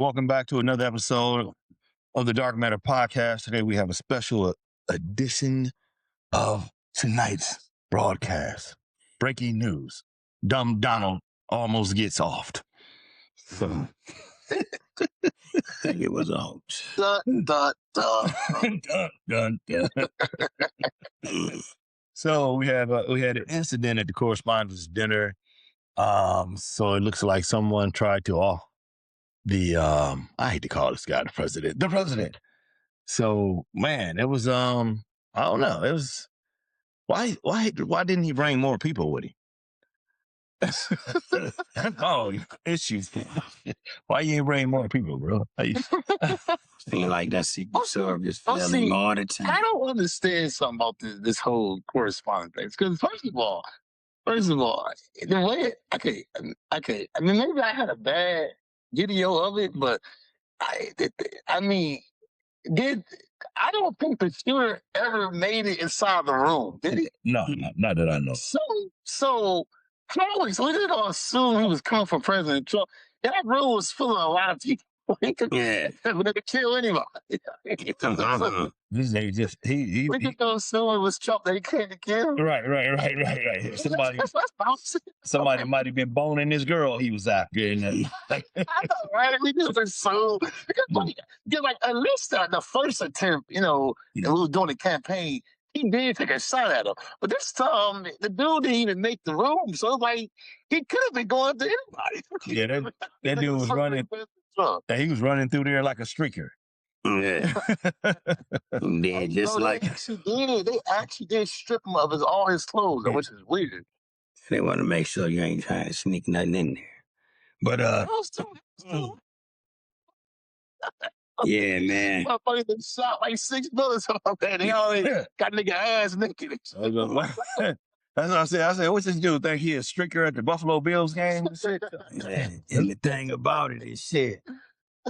Welcome back to another episode of the Dark Matter Podcast. Today we have a special edition of tonight's broadcast. Breaking news. Dumb Donald almost gets offed. So, I think it was off. Dun, dun, dun. dun, dun, dun. So we had an incident at the Correspondents dinner. So it looks like someone tried to off the I hate to call this guy the president. The president. So man, it was I don't know. It was why didn't he bring more people with him? Oh, issues. Why you ain't bring more people, bro? Seem like that Secret Service failing all the time. I don't understand something about this whole correspondent thing. Because first of all, the way okay. I mean, maybe I had a bad video of it, but I don't think the shooter ever made it inside the room, did he? No, not that I know. So we just gonna assume he was coming from President Trump. That room was full of a lot of people. He could kill anybody. This is just he We could go assume it was Trump that he came to kill. Right. Somebody might have been boning this girl he was after. And, I know, right? We just assume because like at least the first attempt, we were doing the campaign. He did take a shot at him, but this time the dude didn't even make the room. So it's like he could have been going to anybody. Yeah, that dude was running. He was running through there like a streaker. Yeah. Yeah, just like they actually did strip him of all his clothes, which is weird. they want to make sure you ain't trying to sneak nothing in there. But yeah, man. Motherfucker been shot like 6 bullets on that. They already got nigga ass naked. That's what I said. I said, what's this dude think he a streaker at the Buffalo Bills game? And the thing about it is shit.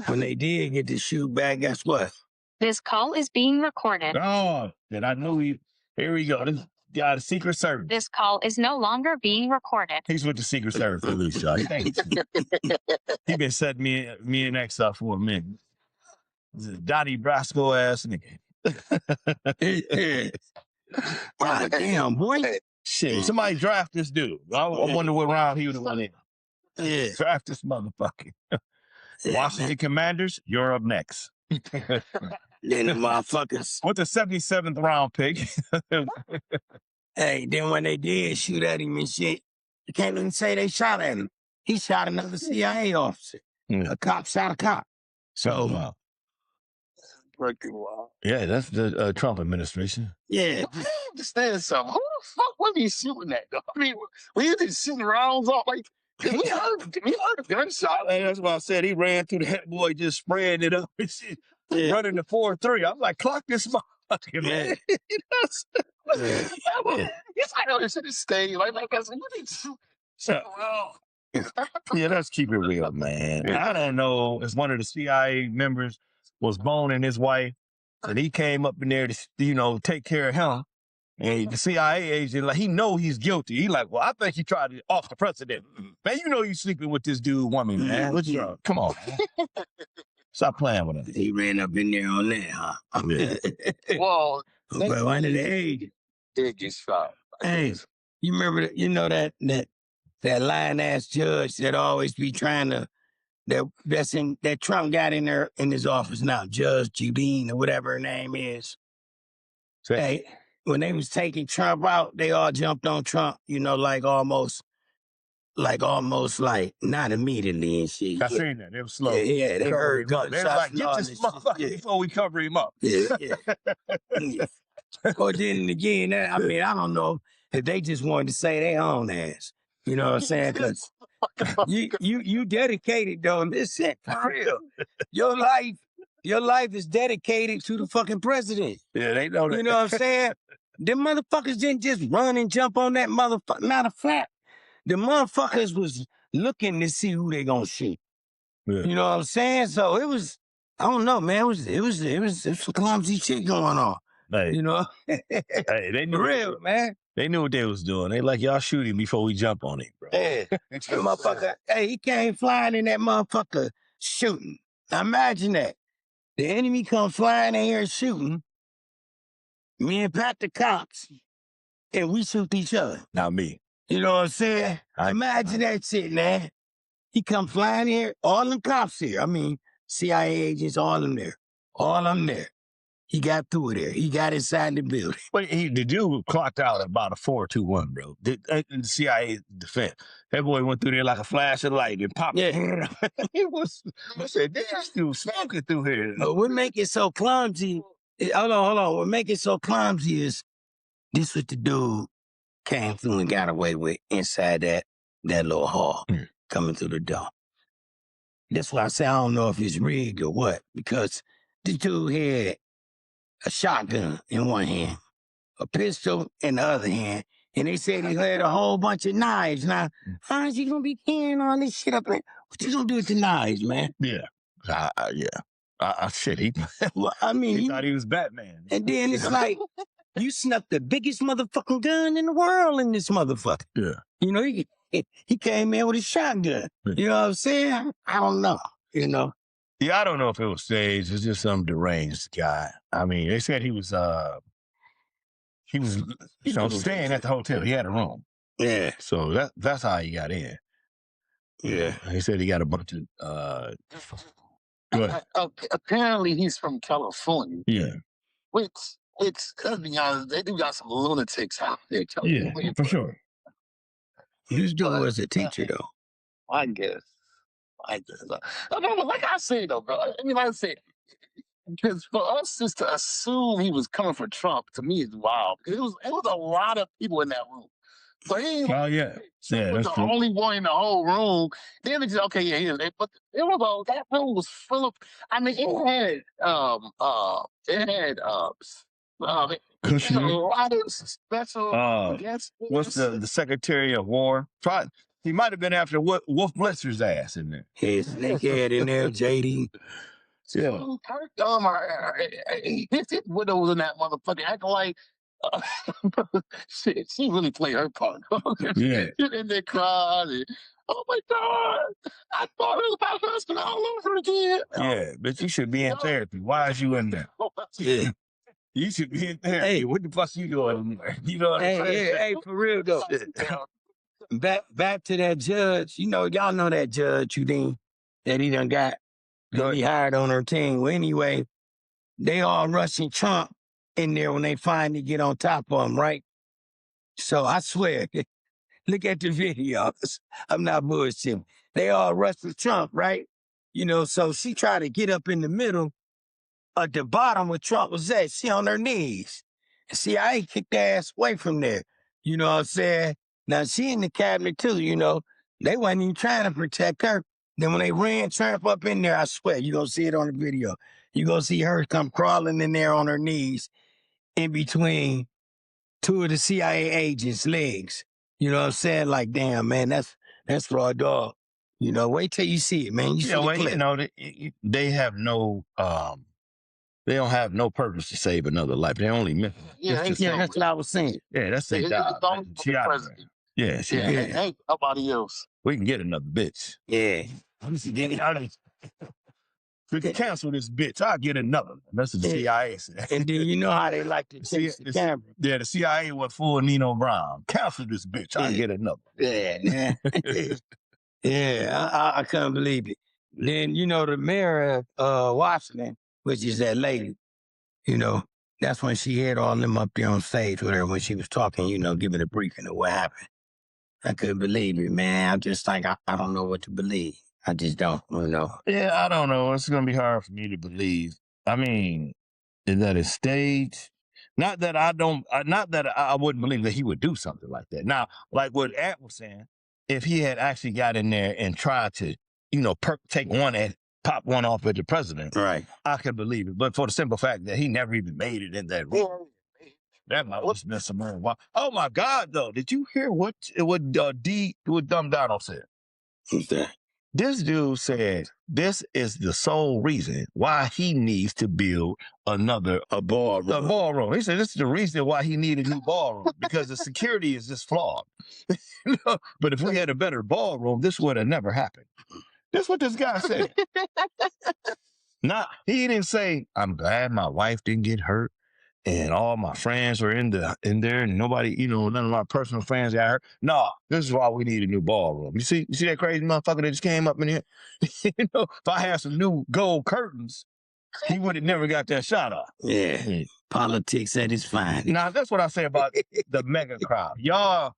When they did get the shoot back, guess what? This call is being recorded. Oh, then I knew he. Here we go. This guy, the Secret Service. This call is no longer being recorded. He's with the Secret Service for this shot. He been setting me and X up for a minute. This is Donnie Brasco ass nigga. God damn, boy. Shit, somebody draft this dude. I wonder what round he would have won in. Yeah. Draft this motherfucker. Washington Commanders, you're up next. Then the motherfuckers. With the 77th round pick. Hey, then when they did shoot at him and shit, you can't even say they shot at him. He shot another CIA officer. A cop shot a cop. So, yeah, that's the Trump administration. yeah. I understand something. Who the fuck was he shooting at, though? I mean, were you just shooting rounds off like? We heard a gunshot. And that's why I said he ran through the head boy, just spraying it up and shit. Yeah. Running the 4-3. I'm like, clock this motherfucker, man. Yes, I know this should have stayed. Like I said, what did you shoot around? Yeah, let's keep it real, man. I don't know if one of the CIA members was boning his wife, and he came up in there to, take care of him. And the CIA agent, like, he know he's guilty. He like, well, I think he tried to off the president. Man, you sleeping with this dude woman, man. What's wrong? Come on, man. Stop playing with us. He ran up in there on that, huh? Well, But one of the agents did get shot. Hey, you remember that lying ass judge that always be trying to that Trump got in there in his office now, Judge Judine or whatever her name is. Hey, when they was taking Trump out, they all jumped on Trump, almost not immediately and shit. I seen that. It was slow. Yeah, they heard gunshots. They was like, get this motherfucker before we cover him up. Yeah. Or then again, I don't know if they just wanted to say their own ass. You know what I'm saying? Because you dedicated though. Listen, for real. Your life is dedicated to the fucking president. Yeah, they know that. You know what I'm saying? Them motherfuckers didn't just run and jump on that motherfucker. Matter of fact, the motherfuckers was looking to see who they gonna shoot. Yeah. You know what I'm saying? So it was, I don't know, man. It was some clumsy shit going on. Hey, You know? hey, they knew For real, man. They knew what they was doing. They like, y'all shoot him before we jump on him, bro. Yeah. That motherfucker, hey, he came flying in that motherfucker shooting. Now imagine that. The enemy comes flying in here shooting. Me and Pat the cops, and we shoot each other. Not me. You know what I'm saying? Imagine that shit, man. He come flying here, all them cops here. I mean, CIA agents, all of them there. All of them there. He got through there. He got inside the building. But the dude clocked out about a 4-2-1, bro. In the CIA defense. That boy went through there like a flash of light and popped. Yeah. I said, this dude smoking through here. What make it so clumsy? Hold on. What make it so clumsy is this what the dude came through and got away with inside that little hall coming through the door. That's why I say I don't know if it's rigged or what, because the dude had a shotgun in one hand, a pistol in the other hand, and they said he had a whole bunch of knives. Now, how is he gonna be carrying all this shit up there? What you gonna do with the knives, man? Yeah. Shit, Well, I mean, he thought he was Batman. And then it's like, you snuck the biggest motherfucking gun in the world in this motherfucker. Yeah. You know, he came in with a shotgun. You know what I'm saying? I don't know, you know. Yeah, I don't know if it was staged. It's just some deranged guy. I mean, they said he was staying at the hotel. He had a room. Yeah. So that's how he got in. Yeah. He said he got a bunch of apparently he's from California. Yeah. Which, let's be honest, they do got some lunatics out there. Yeah, for sure. This dude was a teacher, though. I guess. Like I said, though, bro. I mean, like I said, because for us just to assume he was coming for Trump, to me, is wild. Because it was a lot of people in that room. So he was the only one in the whole room. Then it's just, okay, yeah, but it was that room was full of. I mean, it had a lot of special guests. What's the Secretary of War? He might have been after Wolf Blitzer's ass in there. His snakehead in there, JD. Yeah. His widow was in that motherfucker acting like shit. She really played her part. Yeah. And they cried. And, oh my God! I thought it was my husband all over again. Yeah, but you should be in therapy. Why is you in there? Yeah. You should be in therapy. Hey, what the fuck you doing in there? You know what I'm saying? Hey, for real though. Back to that judge. You know, y'all know that judge Udine that he done got. He hired on her team. Well, anyway, they all rushing Trump in there when they finally get on top of him, right? So I swear, look at the videos. I'm not bullshitting. They all rushing Trump, right? You know, so she tried to get up in the middle at the bottom where Trump was at. She on her knees. And CIA kicked their ass away from there. You know what I'm saying? Now, she in the cabinet, too, you know. They wasn't even trying to protect her. Then when they ran Trump up in there, I swear, you're going to see it on the video. You're going to see her come crawling in there on her knees in between two of the CIA agents' legs. You know what I'm saying? Like, damn, man, that's raw dog. You know, wait till you see it, man. You know, they have no... They don't have no purpose to save another life. They only miss. That's what I was saying. Yeah, that's their job. She out of there. Yeah, ain't nobody else. We can get another bitch. Yeah. We can cancel this bitch. I'll get another. That's what the CIA said. And then you know how they like to chase the camera. Yeah, the CIA was full Nino Brown. Cancel this bitch. I'll get another. Yeah. Yeah, I couldn't believe it. Then, you know, the mayor of Washington, which is that lady, you know, that's when she had all them up there on stage with her when she was talking, you know, giving a briefing of what happened. I couldn't believe it, man. I'm just like, I don't know what to believe. I just don't, you know. Yeah, I don't know. It's going to be hard for me to believe. I mean, is that a stage? Not that I wouldn't believe that he would do something like that. Now, like what Ant was saying, if he had actually got in there and tried to, you know, take one and pop one off at the president, right? I could believe it. But for the simple fact that he never even made it in that room, that might have been some more. Oh my God, though! Did you hear what Dumb Donald said? Who's that? This dude said this is the sole reason why he needs to build a ballroom. A ballroom. He said this is the reason why he needed a new ballroom because the security is just flawed. But if we had a better ballroom, this would have never happened. That's what this guy said. He didn't say, I'm glad my wife didn't get hurt and all my friends were in there and nobody, none of my personal friends got hurt. No, this is why we need a new ballroom. You see that crazy motherfucker that just came up in here? If I had some new gold curtains, he would have never got that shot off. Yeah. Politics at its finest. Now, that's what I say about the mega crowd. Y'all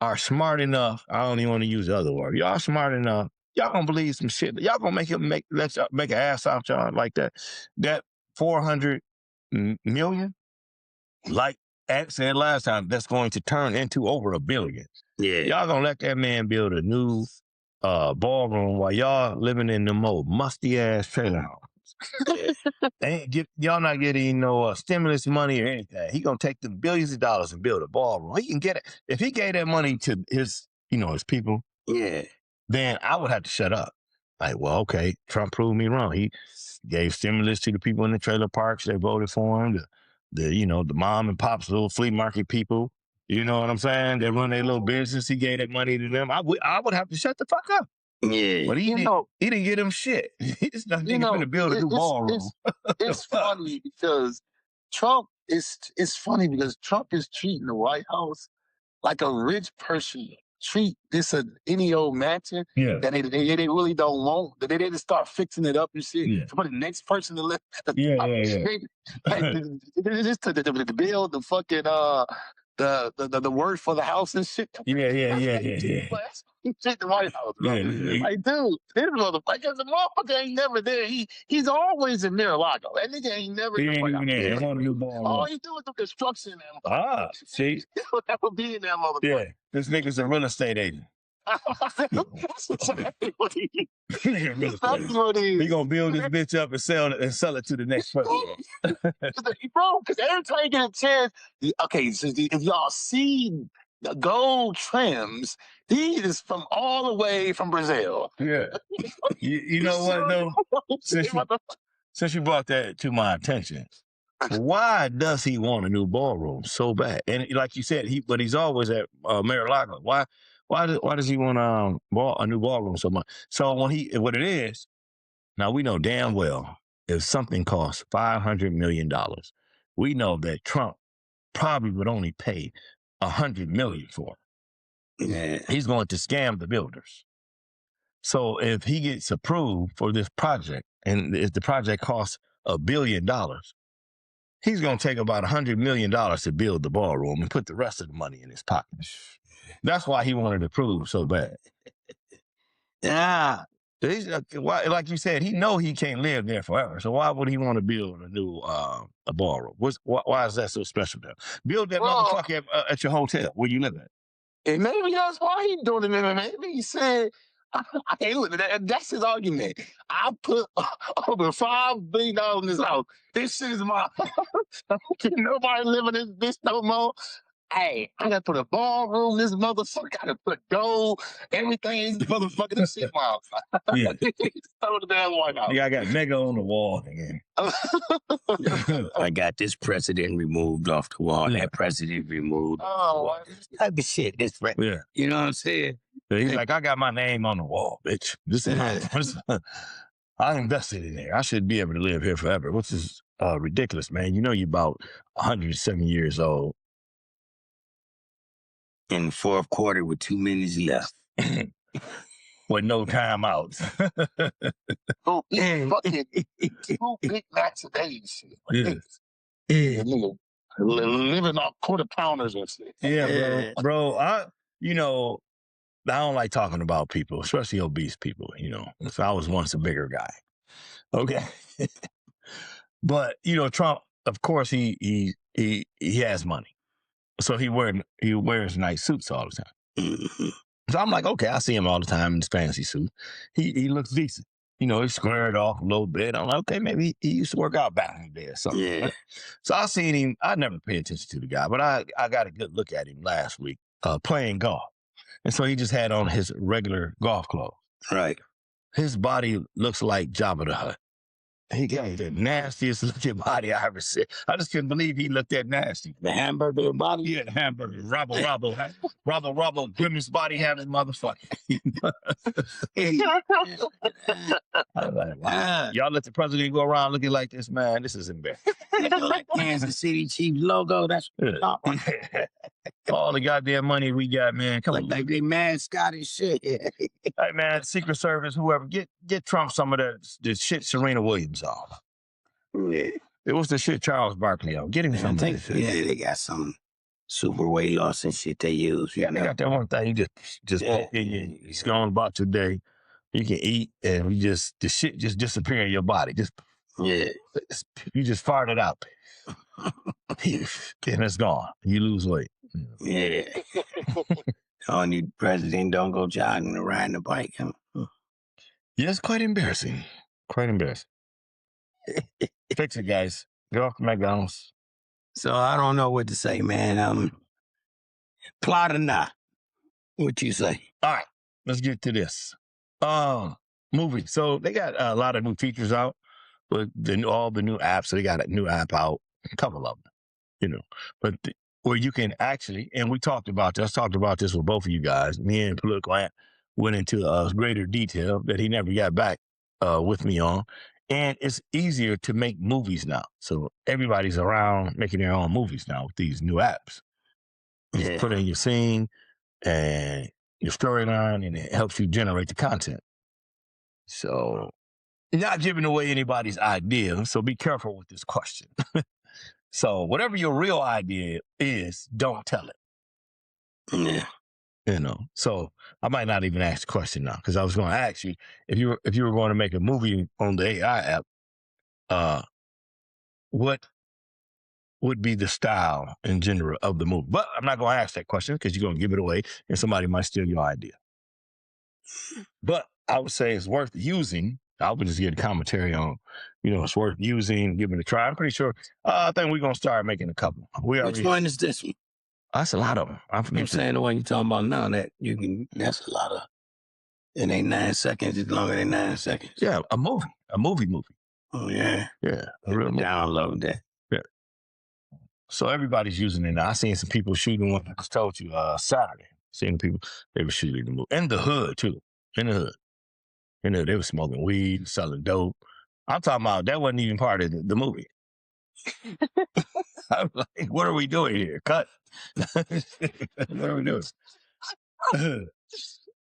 are smart enough. I don't even want to use the other word. Y'all smart enough. Y'all gonna believe some shit. Y'all gonna let y'all make an ass out y'all like that. That 400 million, like Ant said last time, that's going to turn into over $1 billion. Yeah. Y'all gonna let that man build a new ballroom while y'all living in the most musty ass trailer house. Y'all not getting no stimulus money or anything. He gonna take the billions of dollars and build a ballroom. He can get it. If he gave that money to his people, Yeah, then I would have to shut up. Like, well, okay, Trump proved me wrong. He gave stimulus to the people in the trailer parks that voted for him. The mom and pop's little flea market people. You know what I'm saying? They run their little business. He gave that money to them. I would have to shut the fuck up. yeah. But he didn't get him shit. He's not going to build a new ballroom. It's funny because Trump is treating the White House like a rich person treat this any old mansion that they really don't want. That they just start fixing it up and shit for the next person to live. Just to build the fucking the word for the house and shit. Shit the White House, bro. Like, dude, this motherfucker, the motherfucker ain't never there. He's always in Mar-a-Lago. That nigga ain't never in the White House. They want a new ballroom. All he do is the construction. See? That would be in that motherfucker. Yeah, this nigga's a real estate agent. That's exactly what he is. That's what he is. He gonna build this bitch up and sell it to the next person. Bro, because every time you get a chance, okay, so if y'all see the gold trims, these is from all the way from Brazil. Yeah. You know what though? Since you brought that to my attention, why does he want a new ballroom so bad? And like you said, but he's always at Mar-a-Lago. Why does he want a new ballroom so much? So what it is, now we know damn well if something costs $500 million, we know that Trump probably would only pay $100 million for it. Yeah. He's going to scam the builders. So if he gets approved for this project, and if the project costs $1 billion, he's going to take about $100 million to build the ballroom and put the rest of the money in his pocket. That's why he wanted to prove so bad. Yeah. Like you said, he know he can't live there forever. So why would he want to build a new a ballroom? Why is that so special to him? Build that motherfucker at your hotel where you live at. And maybe that's why he doing it. Maybe he said, hey, look, that's his argument. I put over $5 billion in this house. This shit is my can't nobody live in this bitch no more. Hey, I gotta put a ballroom, this motherfucker. I gotta put gold, everything, this motherfucker, this shit, my Yeah. Throw the damn White House. Yeah, I got mega on the wall again. I got this president removed off the wall, that president removed. Oh, type of shit. This Yeah. You know what I'm saying? So he's like, I got my name on the wall, bitch. This is I invested in there. I should be able to live here forever, which is ridiculous, man. You know you're about 107 years old. In the fourth quarter with 2 minutes left. With no timeouts. fucking 2 Big Macs a day, shit. Living off quarter pounders and shit. Yeah, bro. I don't like talking about people, especially obese people, So I was once a bigger guy. Okay. But, Trump, of course, he has money. So he wears nice suits all the time. Mm-hmm. So I'm like, okay, I see him all the time in his fancy suit. He looks decent. He's squared off a little bit. I'm like, okay, maybe he used to work out back in the day or something. Yeah. So I seen him. I never paid attention to the guy, but I got a good look at him last week playing golf. And so he just had on his regular golf clothes. Right. His body looks like Jabba the Hutt. He got the nastiest looking body I ever seen. I just couldn't believe he looked that nasty. The hamburger body? Yeah, the hamburger. Robbo, grimace body having motherfucker. I was like, wow. Y'all let the president go around looking like this, man. This is embarrassing. Like Kansas City Chiefs logo. That's all the goddamn money we got, man. Come on. like they mascot and shit. Hey, man, Secret Service, whoever, get Trump some of the shit Serena Williams off. Yeah. It was the shit Charles Barkley on. Get him some of that shit. Yeah, they got some super weight loss and shit they use. Yeah, they got that one thing. You just poke in you. It's gone about today. You can eat and the shit just disappear in your body. You just fart it out. And it's gone. You lose weight. Yeah. All new president don't go jogging or riding a bike. Yeah, it's quite embarrassing. Quite embarrassing. Fix it, guys. Get off the McDonald's. So I don't know what to say, man. Plot or not? What you say? All right, let's get to this. Movie. So they got a lot of new features out, but all the new apps. So they got a new app out, a couple of them, but where you can actually, and we talked about this. I talked about this with both of you guys. Me and Political Ant went into greater detail that he never got back with me on. And it's easier to make movies now. So everybody's around making their own movies now with these new apps. You put in your scene and your storyline, and it helps you generate the content. So not giving away anybody's idea, so be careful with this question. So whatever your real idea is, don't tell it. Yeah. So I might not even ask the question now, because I was going to ask you if you were going to make a movie on the AI app, what would be the style and genre of the movie? But I'm not going to ask that question because you're going to give it away and somebody might steal your idea. But I would say it's worth using. I would just get a commentary on, it's worth using, giving it a try. I'm pretty sure. I think we're going to start making a couple. Which one is this one? That's a lot of them. I'm saying the one you're talking about now, that's a lot of, it ain't 9 seconds, it's longer than 9 seconds. Yeah, a movie. Oh, yeah. Yeah, a real movie. Download that. Yeah. So everybody's using it now. I seen some people shooting one, I just told you, Saturday. Seeing people, they were shooting the movie. In the hood, too. In the hood. They were smoking weed, selling dope. I'm talking about that wasn't even part of the movie. I'm like, what are we doing here? Cut. What are we doing?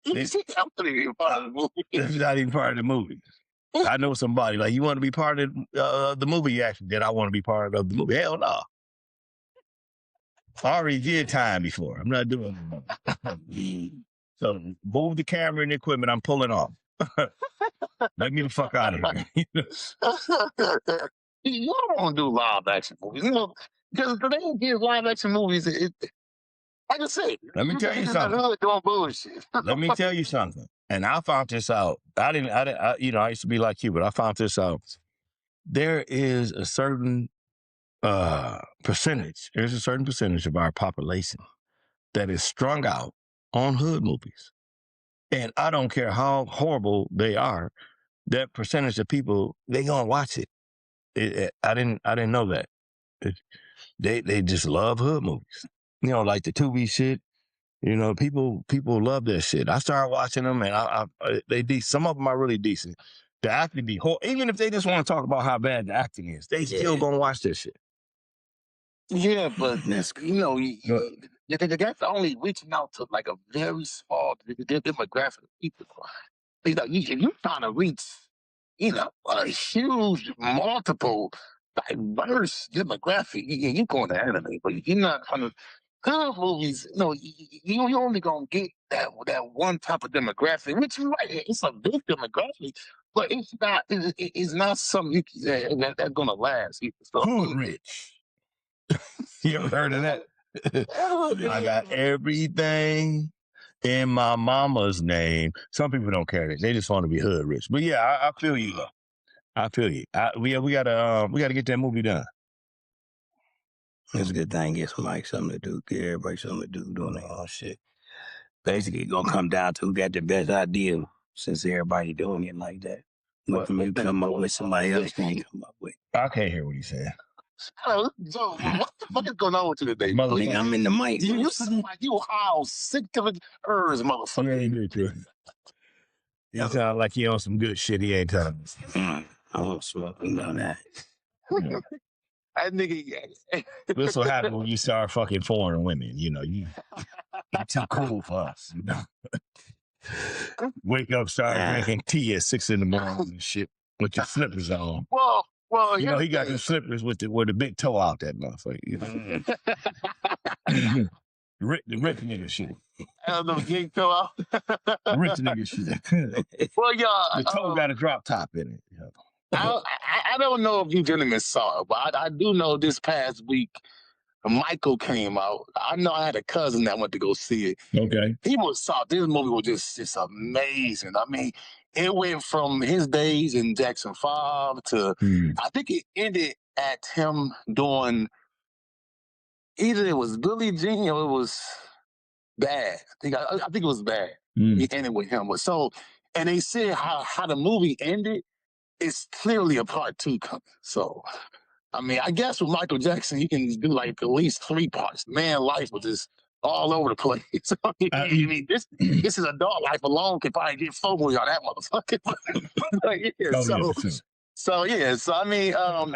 It's not even part of the movie. I know somebody, like, you want to be part of the movie? You actually did. I want to be part of the movie. Hell no. I already did time before. I'm not doing it. So move the camera and the equipment. I'm pulling off. Let me the fuck out of here. You don't want to do live action movies, because they don't give live action movies. Like I said, let me tell you something. Doing bullshit. Let me tell you something. And I found this out. I used to be like you, but I found this out. There is a certain percentage. There's a certain percentage of our population that is strung out on hood movies. And I don't care how horrible they are, that percentage of people, they gonna watch it. I didn't know that. They just love hood movies. Like the Tubi shit. People love that shit. I started watching them, and some of them are really decent. The acting be horrible. Even if they just want to talk about how bad the acting is, they still gonna watch this shit. Yeah, but that's that's only reaching out to like a very small demographic of people. If you're trying to reach, a huge, multiple, diverse demographic, you're going to anime, but you're not trying to. Good movies, you only gonna get that one type of demographic, which you're right, it's a big demographic, but it's not something that's gonna last either. So, Hood rich. You ever heard of that? I got everything in my mama's name. Some people don't care. They just want to be hood rich. But yeah, I feel you. I feel you. We gotta get that movie done. It's a good thing. Get somebody something to do. Get everybody something to do doing their own shit. Basically, it's gonna come down to who got the best idea, since everybody doing it like that. But for me to come up with somebody else can't come up with. I can't hear what he said. Joe, what the fuck is going on with you today? Nigga, I'm in the mic. You sound like you high sick of it, motherfucker. You sound like he on some good shit he ain't telling us. I won't smoke about that. Yeah. That nigga. This will happen when you start fucking foreign women. You know, you're too cool for us. You know? Wake up, start drinking tea at 6 a.m. and shit with your slippers on. Well, you know, he got the slippers with the big toe out that motherfucker. You know? Rich nigga shit. I don't know, gig toe out. Rich nigga shit. Well, y'all. The toe got a drop top in it. Yeah. I don't know if you gentlemen saw it, but I do know this past week, Michael came out. I know I had a cousin that went to go see it. Okay. He saw this movie was just amazing. I mean, it went from his days in Jackson 5 to I think it ended at him doing either it was Billie Jean or it was Bad. I think it was Bad. He ended with him. And they said how the movie ended, it's clearly a part 2 coming. So I mean, I guess with Michael Jackson, you can do like at least 3 parts. Man, life was just all over the place. I mean, this is adult life alone could probably get 4 movies on that motherfucker. So I mean, I'm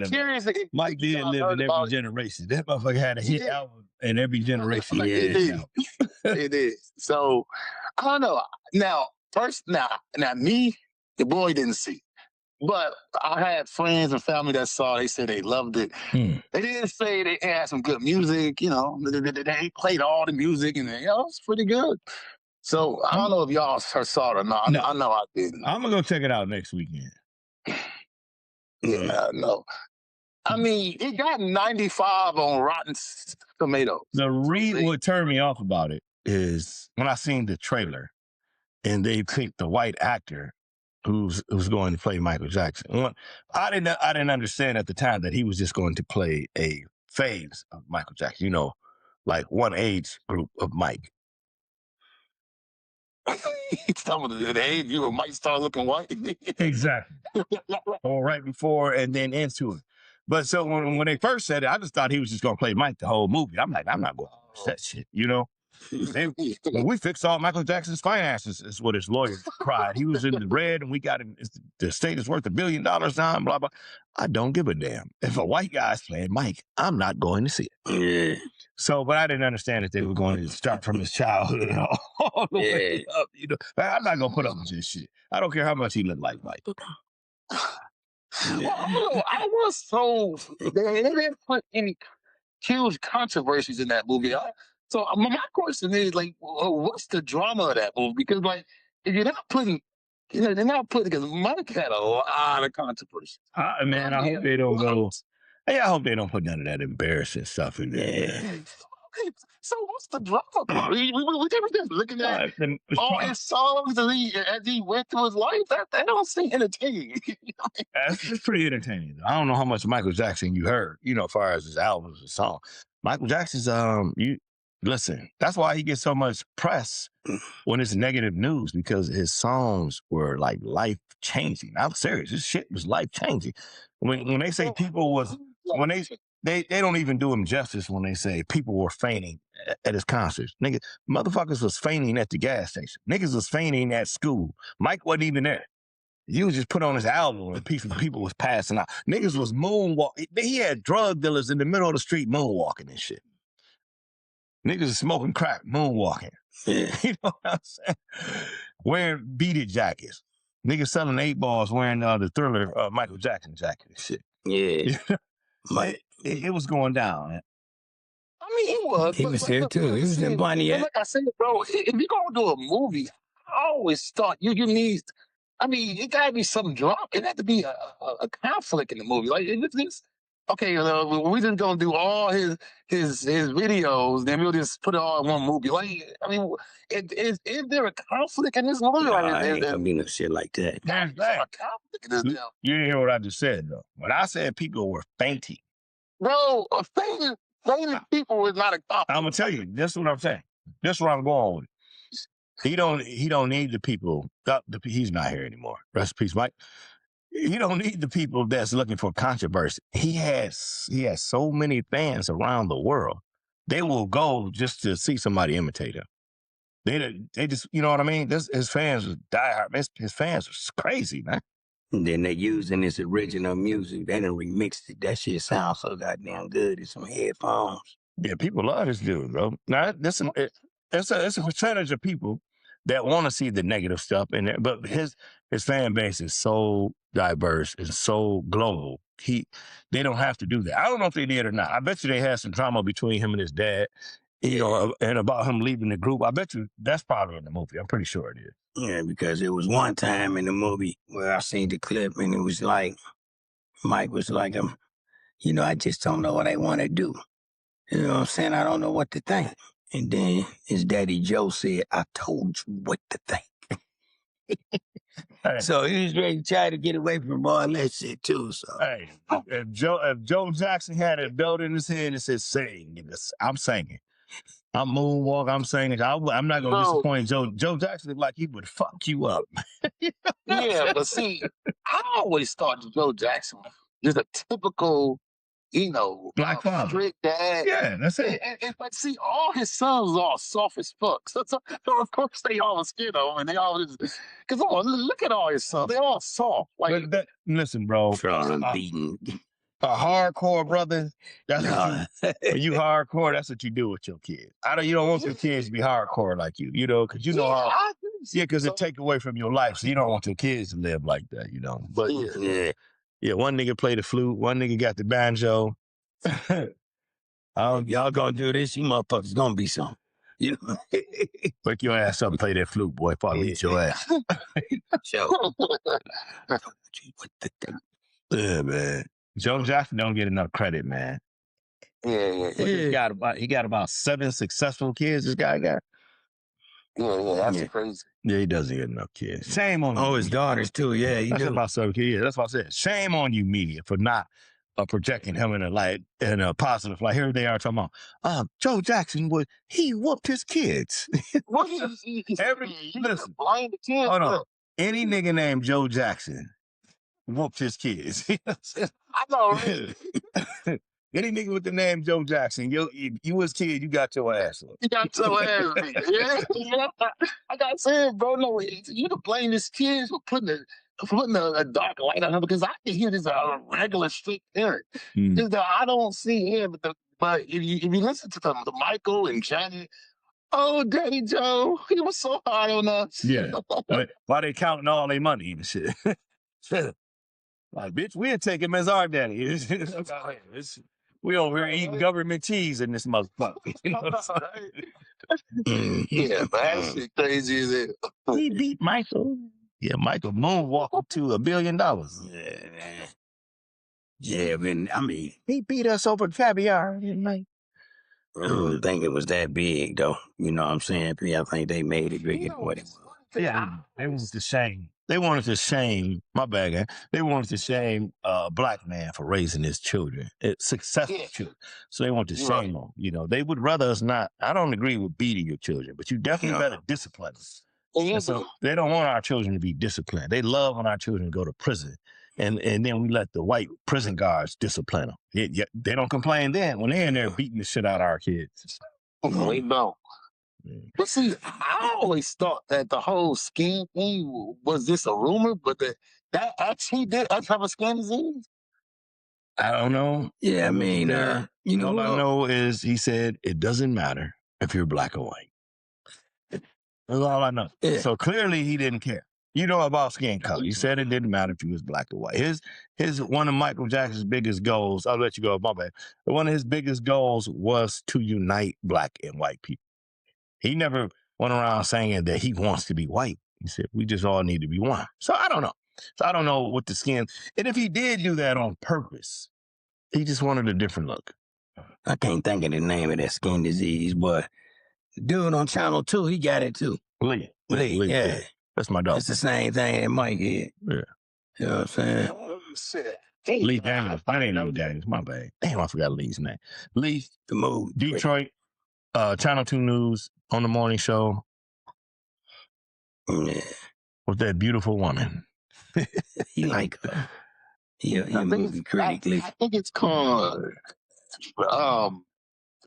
curious. Mike did live in every generation. That motherfucker had a hit album in every generation. It is. So I don't know. Now, me, the boy didn't see it. But I had friends and family that saw it. They said they loved it. They didn't say they had some good music. You know, they played all the music and it's pretty good. So I don't know if y'all saw it or not. No. I know I didn't. I'm going to go check it out next weekend. Yeah, no. I mean, it got 95 on Rotten Tomatoes. What turned me off about it is when I seen the trailer and they picked the white actor who's going to play Michael Jackson. I didn't understand at the time that he was just going to play a phase of Michael Jackson, you know, like one age group of Mike. He's talking about the age you might start looking white. Exactly. Or right before and then into it. But so when they first said it, I just thought he was just going to play Mike the whole movie. I'm like, I'm not going to watch that shit, you know? We fixed all Michael Jackson's finances, is what his lawyer cried. He was in the red, and we got him. The estate is worth $1 billion now. Blah blah. I don't give a damn if a white guy's playing Mike. I'm not going to see it. So, but I didn't understand that they were going to start from his childhood all the way up. You know, I'm not going to put up with this shit. I don't care how much he looked like Mike. Well, I was told they didn't put any huge controversies in that movie. So my question is, like, what's the drama of that movie? Because, like, if you're not putting, they're not putting, because Mike had a lot of controversy. Man, I hope they don't go. Hey, I hope they don't put none of that embarrassing stuff in there. Okay, so what's the drama part? We were just looking at all his songs as he went through his life. That don't seem entertaining. It's pretty entertaining. I don't know how much Michael Jackson you heard, you know, as far as his albums and songs. Michael Jackson's, listen, that's why he gets so much press when it's negative news, because his songs were like life-changing. I'm serious. This shit was life-changing. When they say people was, when they don't even do him justice when they say people were fainting at his concerts. Nigga, motherfuckers was fainting at the gas station. Niggas was fainting at school. Mike wasn't even there. You was just put on his album and people was passing out. Niggas was moonwalking. He had drug dealers in the middle of the street moonwalking and shit. Niggas is smoking crack, moonwalking. You know what I'm saying? Wearing beaded jackets. Niggas selling 8 balls wearing the Thriller Michael Jackson jacket and shit. Yeah. It was going down. Man. I mean, he was. He was there too. He was in Pontiac. Like I said, bro, if you're going to do a movie, I always thought you need, I mean, it got to be some drama. It had to be a conflict in the movie. Like, it's okay, we just going to do all his videos, then we'll just put it all in one movie. Like, I mean, is there a conflict in this movie? No, I ain't gonna be no shit like that. There's a conflict in this deal. You didn't hear what I just said, though. When I said people were fainting. Bro, fainting people is not a conflict. I'm going to tell you, this is what I'm saying. This is what I'm going with. He don't need the people. He's not here anymore. Rest in peace, Mike. He don't need the people that's looking for controversy. He has so many fans around the world. They will go just to see somebody imitate him. They just, you know what I mean? His fans was diehard. His fans was crazy, man. And then they using his original music. They done remixed it. That shit sounds so goddamn good in some headphones. Yeah, people love this dude, bro. Now, it's a percentage of people that want to see the negative stuff in there, but his fan base is so diverse and so global. They don't have to do that. I don't know if they did or not. I bet you they had some drama between him and his dad, and about him leaving the group. I bet you that's probably in the movie. I'm pretty sure it is. Yeah, because it was one time in the movie where I seen the clip and it was like, Mike was like, I just don't know what I want to do. You know what I'm saying? I don't know what to think. And then his daddy Joe said, I told you what to think. Hey. So he was ready to try to get away from all that shit too. So hey, if Joe Jackson had a belt in his hand and said, sing, I'm singing. I'm moonwalk, I'm singing. I'm not going to disappoint Joe. Joe Jackson looked like he would fuck you up. Yeah, but see, I always thought Joe Jackson was a typical, black father, strict dad. Yeah, that's it. But see, all his sons are soft as fuck. So of course they all scared of him, and they all just because look at all his sons. They all soft. Like, listen, bro, beaten. A hardcore brother. That's when you hardcore. That's what you do with your kids. You don't want your kids to be hardcore like you. Because how. Yeah, because it take away from your life. So you don't want your kids to live like that. But yeah. One nigga played the flute. One nigga got the banjo. Y'all gonna do this? You motherfuckers gonna be some. Wake your ass up and play that flute, boy. If I beat your ass. Yeah, man. Joe Jackson don't get enough credit, man. Yeah. He got about 7 successful kids. This guy got. Yeah, that's crazy. Yeah, he doesn't get enough kids. Shame on you. Oh, his daughters too. Yeah, he that's do. About 7 kids. That's what I said. Shame on you, media, for not projecting him in a positive light. Here they are talking about Joe Jackson he whooped his kids. Listen, blind the kids. Hold on. Any nigga named Joe Jackson whooped his kids. I know, right? Any nigga with the name Joe Jackson, you was kid, you got your ass up. You got your ass beat. Yeah. I got to say, bro, no, you to blame this kid for putting a dark light on him because I think he is a regular strict parent. I don't see him, but if you listen to the Michael and Janet, oh, Daddy Joe, he was so hard on us. Yeah. Why they counting all their money and shit? Like, bitch, we'll take him as our daddy. We over here eating government cheese in this motherfucker. Yeah, but that shit crazy as hell. He beat Michael. Yeah, Michael moonwalked to $1 billion. Yeah, he beat us over caviar, didn't he? I don't think it was that big, though. You know what I'm saying? I think they made it bigger than what it was. Yeah, they wanted to shame. My bad guy. They wanted to shame a black man for raising his children. It's successful children. So they want to shame them. They would rather us not. I don't agree with beating your children, but you definitely better discipline them. So they don't want our children to be disciplined. They love when our children go to prison. And then we let the white prison guards discipline them. They don't complain then when they're in there beating the shit out of our kids. We don't. But see, I always thought that the whole scam thing was just a rumor, but that actually did have a scam disease. I don't know. Yeah, all I know is he said it doesn't matter if you're black or white. That's all I know. Yeah. So clearly he didn't care. You know about skin color. He said it didn't matter if he was black or white. His one of Michael Jackson's biggest goals, I'll let you go, my bad. One of his biggest goals was to unite black and white people. He never went around saying that he wants to be white. He said, we just all need to be one. So I don't know. I don't know what the skin, and if he did do that on purpose, he just wanted a different look. I can't think of the name of that skin disease, but the dude on Channel 2, he got it too. Lee, yeah. That's my dog. It's the same thing that Mike had. Yeah. You know what I'm saying? Lee Daniels. I didn't know Daniels. My bad. Damn, I forgot Lee's name. Lee, the move. Detroit, Channel 2 News on the morning show. Yeah. With that beautiful woman. He like he movie critically. I think it's called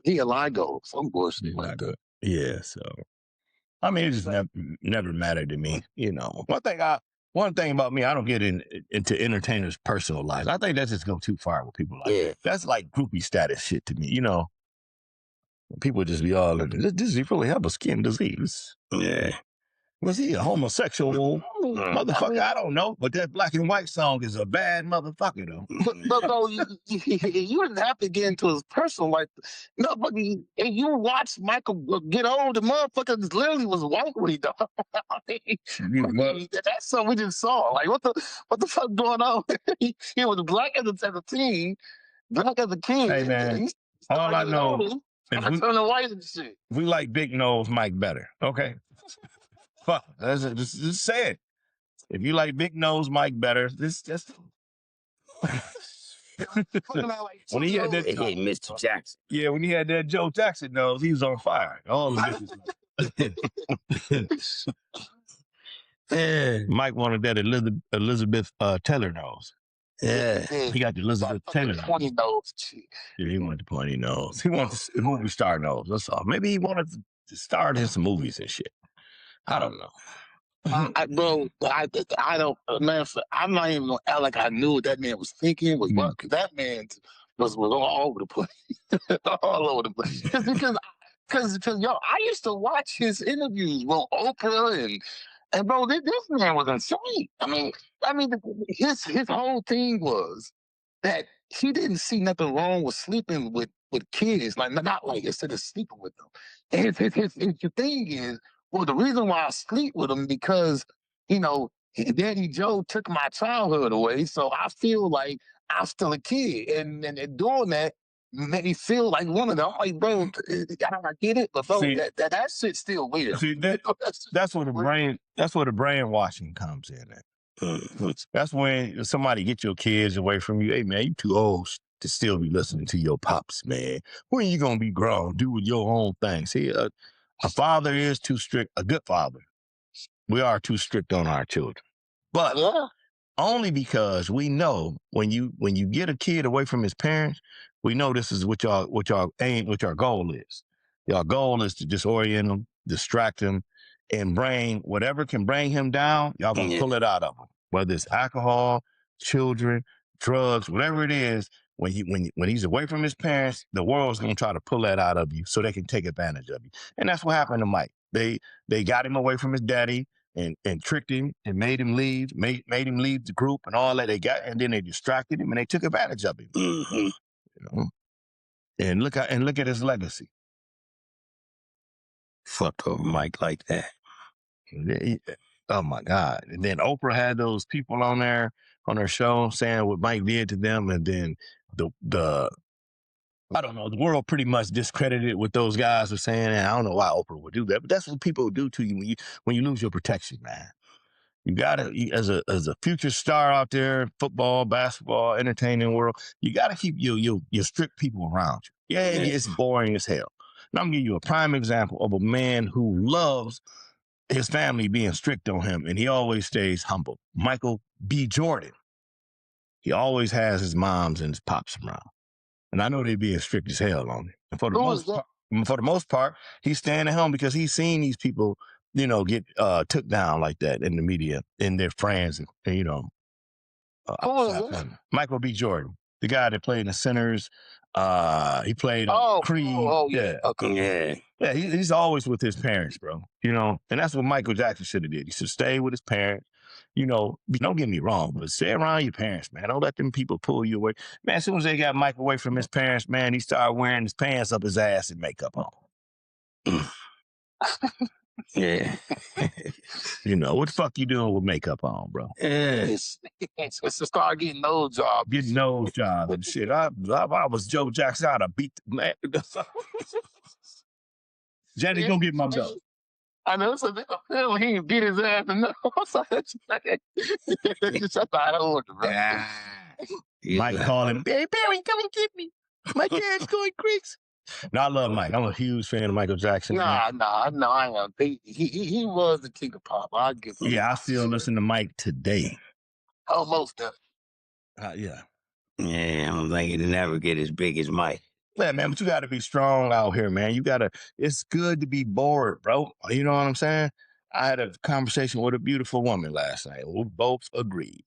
Dialago, some bullshit like that. Yeah, so I mean, it just never mattered to me. You know, one thing about me, I don't get into entertainers' personal lives. I think that's just go too far with people like that. That's like groupie status shit to me. You know, people just be all, does he really have a skin disease? Yeah. Was he a homosexual motherfucker? I don't know, but that Black and White song is a bad motherfucker, though. But no, you didn't have to get into his personal life. No, but you watch Michael get old, the motherfucker literally was white when he died. That's something we just saw. Like, what the fuck going on? he was black as a teen, black as a kid. Hey, man, all I know is white and shit. We like Big Nose Mike better, okay? Fuck, just say it. If you like Big Nose Mike better, just when he had that, Hey, Mr. Jackson. Yeah, when he had that Joe Jackson nose, he was on fire. All the bitches. Mike wanted that Elizabeth Taylor nose. Yeah. He got the Elizabeth Taylor pointy nose. Yeah, he wanted the pointy nose. He wanted the movie star nose. That's all. Maybe he wanted to star in some movies and shit. I don't know. I don't, man. I'm not even gonna act like I knew what that man was thinking. Because that man was all over the place, all over the place. Because yo, I used to watch his interviews with Oprah and bro, this man was insane. I mean, his whole thing was that he didn't see nothing wrong with sleeping with kids, like not like instead of sleeping with them. And his thing is, well, the reason why I sleep with them because Daddy Joe took my childhood away, so I feel like I'm still a kid, and doing that made me feel like one of them. I'm like, bro, I get it, but bro, that shit's still weird. See, that's where the brainwashing comes in. That's when somebody get your kids away from you. Hey, man, you too old to still be listening to your pops, man. When you gonna be grown? Do your own thing. See, a father is too strict. A good father, we are too strict on our children, but only because we know when you get a kid away from his parents, we know this is what y'all aim, what your goal is. Your goal is to disorient him, distract him, and bring whatever can bring him down. Y'all gonna pull it out of him, whether it's alcohol, children, drugs, whatever it is. When he's away from his parents, the world's gonna try to pull that out of you so they can take advantage of you. And that's what happened to Mike. They got him away from his daddy and tricked him and made him leave the group and all that. And then they distracted him and they took advantage of him. You know, and look at his legacy. Fucked over Mike like that. Oh my God! And then Oprah had those people on her show saying what Mike did to them, and then the I don't know, the world pretty much discredited what those guys were saying, and I don't know why Oprah would do that, but that's what people do to you when you lose your protection, man. You gotta, as a future star out there, football, basketball, entertaining world, you gotta keep your strict people around you. Yeah, it's boring as hell. And I'm gonna give you a prime example of a man who loves his family being strict on him, and he always stays humble. Michael B. Jordan. He always has his moms and his pops around. And I know they're being strict as hell on him. And for the most part, he's staying at home because he's seen these people, get took down like that in the media, in their friends, and Michael B. Jordan, the guy that played in the Sinners. He played Creed. Yeah, he's always with his parents, bro. And that's what Michael Jackson should have did. He should stay with his parents. Don't get me wrong, but stay around your parents, man. Don't let them people pull you away. Man, as soon as they got Mike away from his parents, man, he started wearing his pants up his ass and makeup on. Yeah. What the fuck you doing with makeup on, bro? It's to start getting nose jobs. Getting nose jobs and shit. I was Joe Jackson, I'd have beat the man. Jenny, go get my belt. I know, so he ain't beat his ass enough. Mike called him, "Hey, Barry, come and get me. My dad's going crazy." No, I love Mike. I'm a huge fan of Michael Jackson. Nah, I am. He was the king of pop. I give him. Yeah, I still listen to Mike today. Almost done. Yeah. Yeah, I don't think it'll never get as big as Mike. Yeah, man, but you got to be strong out here, man. It's good to be bored, bro. You know what I'm saying? I had a conversation with a beautiful woman last night. We both agreed.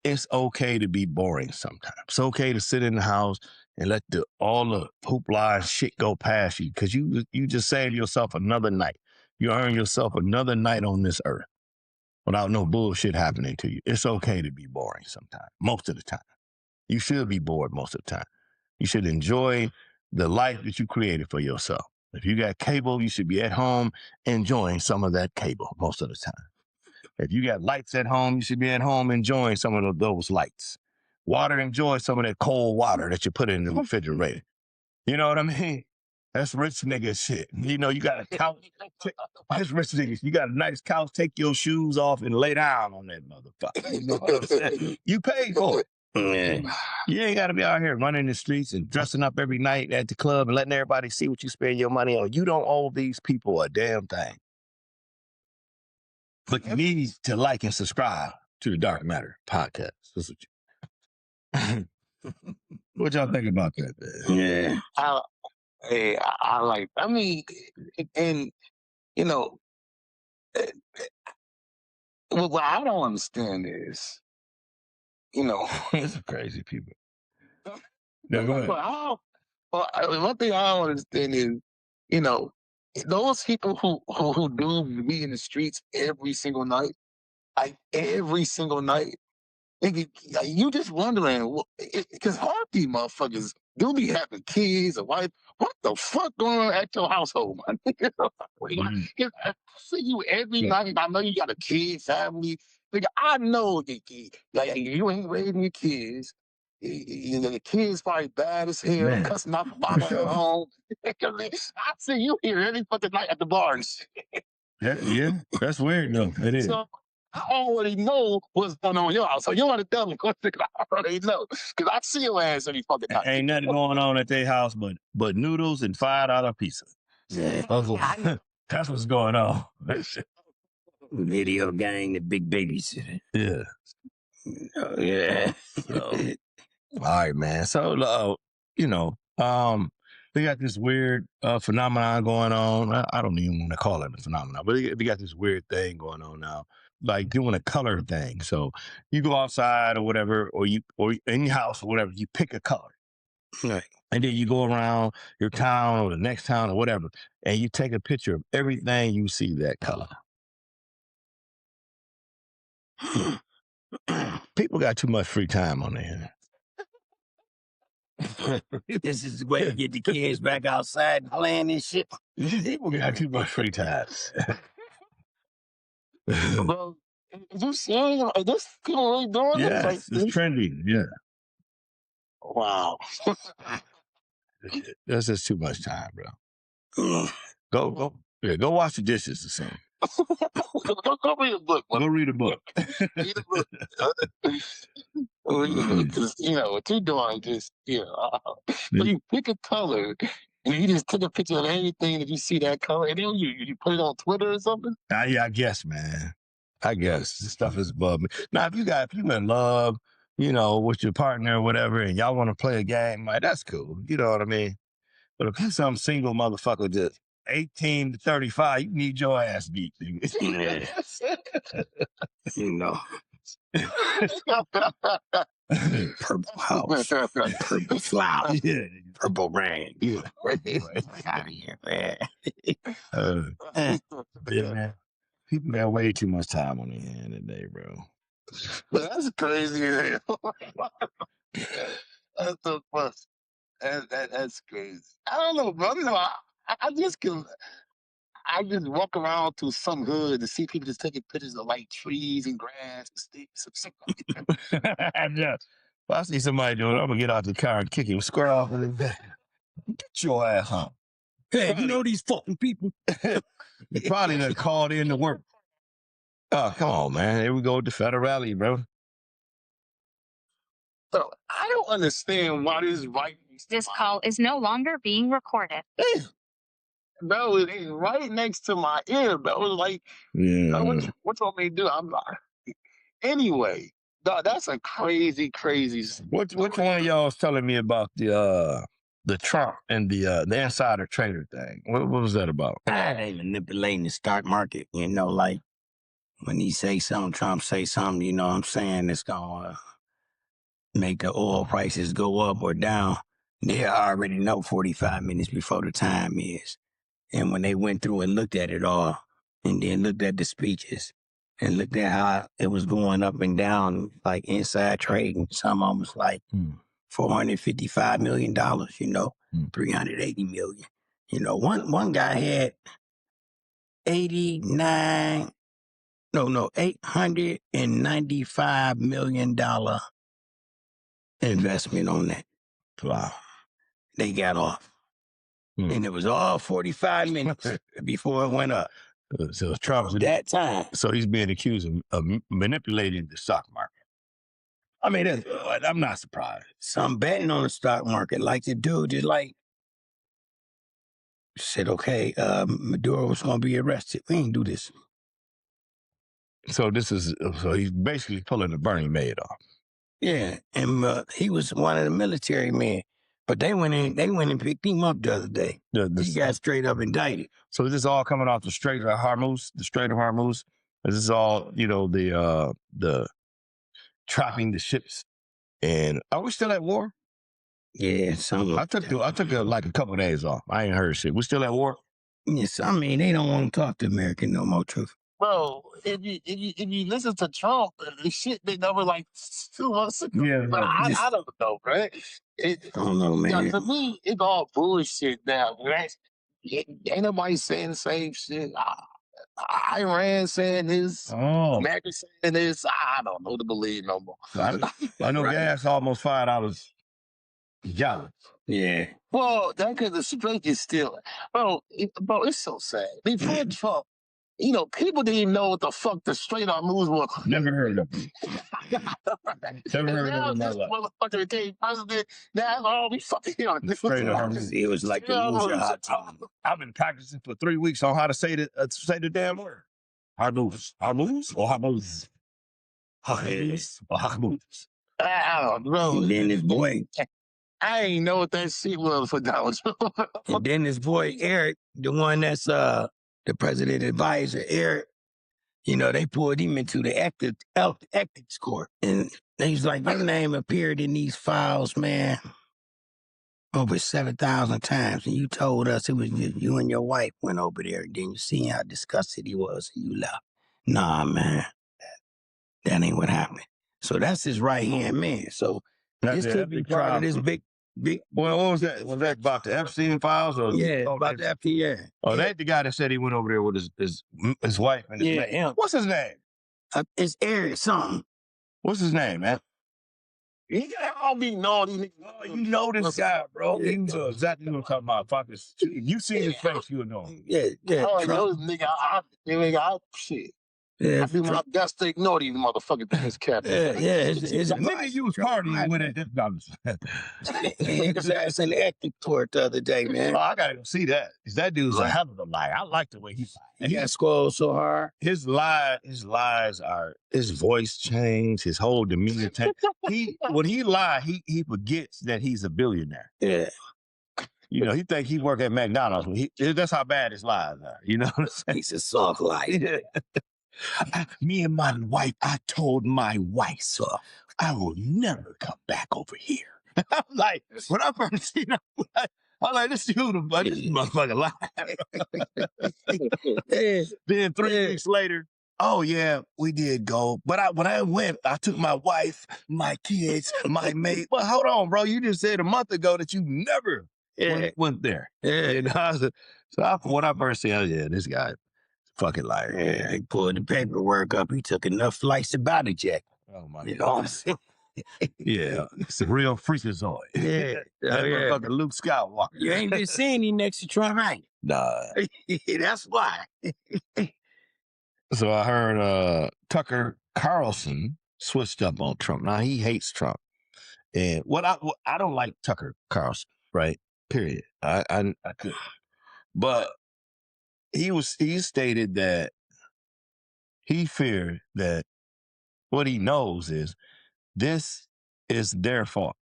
It's okay to be boring sometimes. It's okay to sit in the house and let all the hoopla and shit go past you because you just saved yourself another night. You earn yourself another night on this earth without no bullshit happening to you. It's okay to be boring sometimes, most of the time. You should be bored most of the time. You should enjoy the life that you created for yourself. If you got cable, you should be at home enjoying some of that cable most of the time. If you got lights at home, you should be at home enjoying some of those lights. Water, enjoy some of that cold water that you put in the refrigerator. You know what I mean? That's rich nigga shit. You know, you got a couch. That's rich niggas. You got a nice couch. Take your shoes off and lay down on that motherfucker. You know what I'm saying? You paid for it. Yeah. You ain't got to be out here running the streets and dressing up every night at the club and letting everybody see what you spend your money on. You don't owe these people a damn thing. But you need to like and subscribe to the Dark Matter podcast. What y'all think about that, man? Yeah. I like. I mean, and you know, what I don't understand is, you know, It's crazy people. Yeah, go ahead. One thing I don't understand is, you know, those people who do be in the streets every single night, like every single night. You just wondering, because half these motherfuckers do be having kids, a wife. What the fuck going on at your household, man? I see you every night. I know you got a kid, family. Nigga, I know like you ain't raising your kids. The kids probably bad as hell, Man. cussing out the mama at home. I see you here every fucking night at the bar and shit. Yeah, that's weird though. It is. So I already know what's going on in your house. So you want to tell me what I already know. Because I see your ass every fucking night. Ain't nothing going on at their house but noodles and $5 pizza. Yeah. That's what's going on. Video gang, the big babysitter. Yeah. Oh, yeah. So, all right, man. So, you know, they got this weird phenomenon going on. I don't even want to call it a phenomenon, but they got this weird thing going on now, like doing a color thing. So you go outside or whatever, or in your house or whatever, you pick a color. Right. And then you go around your town or the next town or whatever, and you take a picture of everything you see that color. People got too much free time on their hands. This is the way to get the kids back outside playing and shit. People got too much free time. Well, is you seeing this people really doing it? Yeah, Like, it's trendy. Yeah. wow. That's just too much time, bro. Go wash the dishes or something. Go read a book. Go read a book. Read a book. Because, what you're doing just, so you pick a color and you just take a picture of anything that you see that color and then you put it on Twitter or something? Yeah, I guess, man. I guess this stuff is above me. Now, if you in love, with your partner or whatever, and y'all want to play a game, like, that's cool. You know what I mean? But if you're some single motherfucker just 18 to 35, you need your ass beat. Yeah. Purple house, purple flower, purple rain. Yeah. Out of here, man. Yeah, man. People got way too much time on their hand today, bro. But that's crazy. That's so fun. That's crazy. I don't know, bro. I just walk around to some hood and see people just taking pictures of like trees and grass and sticks and shit like that. Yeah. If I see somebody doing it, I'm gonna get out the car and kick him square off in the back. Get your ass home. Hey, you know these fucking people? You probably done called in to work. Oh, come on, man. Here we go with the federality, bro. So I don't understand why this right. This call is no longer being recorded. Bro, it's right next to my ear, bro. It was like, Yeah. what you want me to do? Anyway, dog, that's a crazy, crazy. Which one of y'all was telling me about the Trump and the insider trader thing? What was that about? They manipulating the stock market, like when he say something, Trump say something, you know what I'm saying, it's gonna make the oil prices go up or down. They already know 45 minutes before the time is. And when they went through and looked at it all, and then looked at the speeches, and looked at how it was going up and down, like inside trading, some almost like $455 million, $380 million. One guy had $895 million investment on that. Wow. They got off. And it was all 45 minutes before it went up. So Trump's that time. So he's being accused of manipulating the stock market. I mean, I'm not surprised. Some betting on the stock market, like the dude just said, okay, Maduro was going to be arrested. We ain't do this. So he's basically pulling the Bernie Maid off. Yeah, and he was one of the military men, but they went in and picked him up the other day. He got straight up indicted. So this is all coming off the Strait of Hormuz. The Strait of Hormuz. This is all the trapping the ships. And are we still at war? Yeah, I took like a couple of days off. I ain't heard shit. We still at war? Yes, I mean they don't want to talk to America no more. Truth. Bro, if you listen to Trump, the shit been over like 2 months ago. Yeah, but I don't know, right? I don't know, man. To me, it's all bullshit now. Right? Ain't nobody saying the same shit. Iran saying this, America saying this. I don't know to believe no more. I know gas almost $5 a gallon. Yeah. Well, that because the Strait is still, bro. It's so sad. Before Trump, people didn't even know what the fuck the Strait of Hormuz was. Never heard of it. Never heard of it in my life. Motherfucker became president. That's all we fucking hear. Strait of Hormuz. It was like the loser hot time. I've been practicing for 3 weeks on how to say the damn word. Hormuz or Hormuz. Hormuz. I don't know. And then this boy. I ain't know what that shit was for dollars. And then this boy Eric, the one that's the president advisor, Eric, they pulled him into the ethics court. And he's like, your name appeared in these files, man, over 7,000 times. And you told us it was just you and your wife went over there. And then you see how disgusted he was and you left. Nah, man, that ain't what happened. So that's his right-hand man. So this could be part of this big. Well, what was that? Was that about the Epstein files? Or about the Epstein. Oh, that's the guy that said he went over there with his wife and his man. What's his name? It's Eric something. What's his name, man? He got all be naughty. Oh, you know this guy, bro. You know exactly what I'm talking about. If you see his face, you'll know him. Yeah. Oh, those nigga, shit. Yeah, I do my best to ignore these motherfucking things, Captain. It's a nigga you was partying with it. His ass in the ethics court the other day, man. Oh, I gotta go see that. Because that dude's a hell of a liar. I like the way he lies. And he got scolded so hard. His lies are his voice changed, his whole demeanor changed. When he lies, he forgets that he's a billionaire. Yeah. He think he work at McDonald's. That's how bad his lies are. You know what I'm saying? He's a soft liar. Me and my wife, I told my wife, so I will never come back over here. I'm like, when I first seen him, I'm like, this dude, this motherfucker lie. Then 3 weeks later, oh yeah, we did go. But when I went, I took my wife, my kids, my mate. Well, hold on, bro. You just said a month ago that you never went there. Yeah. So when I first said, oh yeah, this guy. Fucking liar. Yeah, he pulled the paperwork up. He took enough flights to buy the jet. Oh, my God. You know what I'm saying? Yeah, it's a real freakazoid. Yeah. That motherfucker Luke Skywalker. You ain't been seeing him next to Trump, right? Nah. That's why. So I heard Tucker Carlson switched up on Trump. Now, he hates Trump. And what I don't like Tucker Carlson, right? Period. I could, but he stated that he feared that what he knows is this is their fault.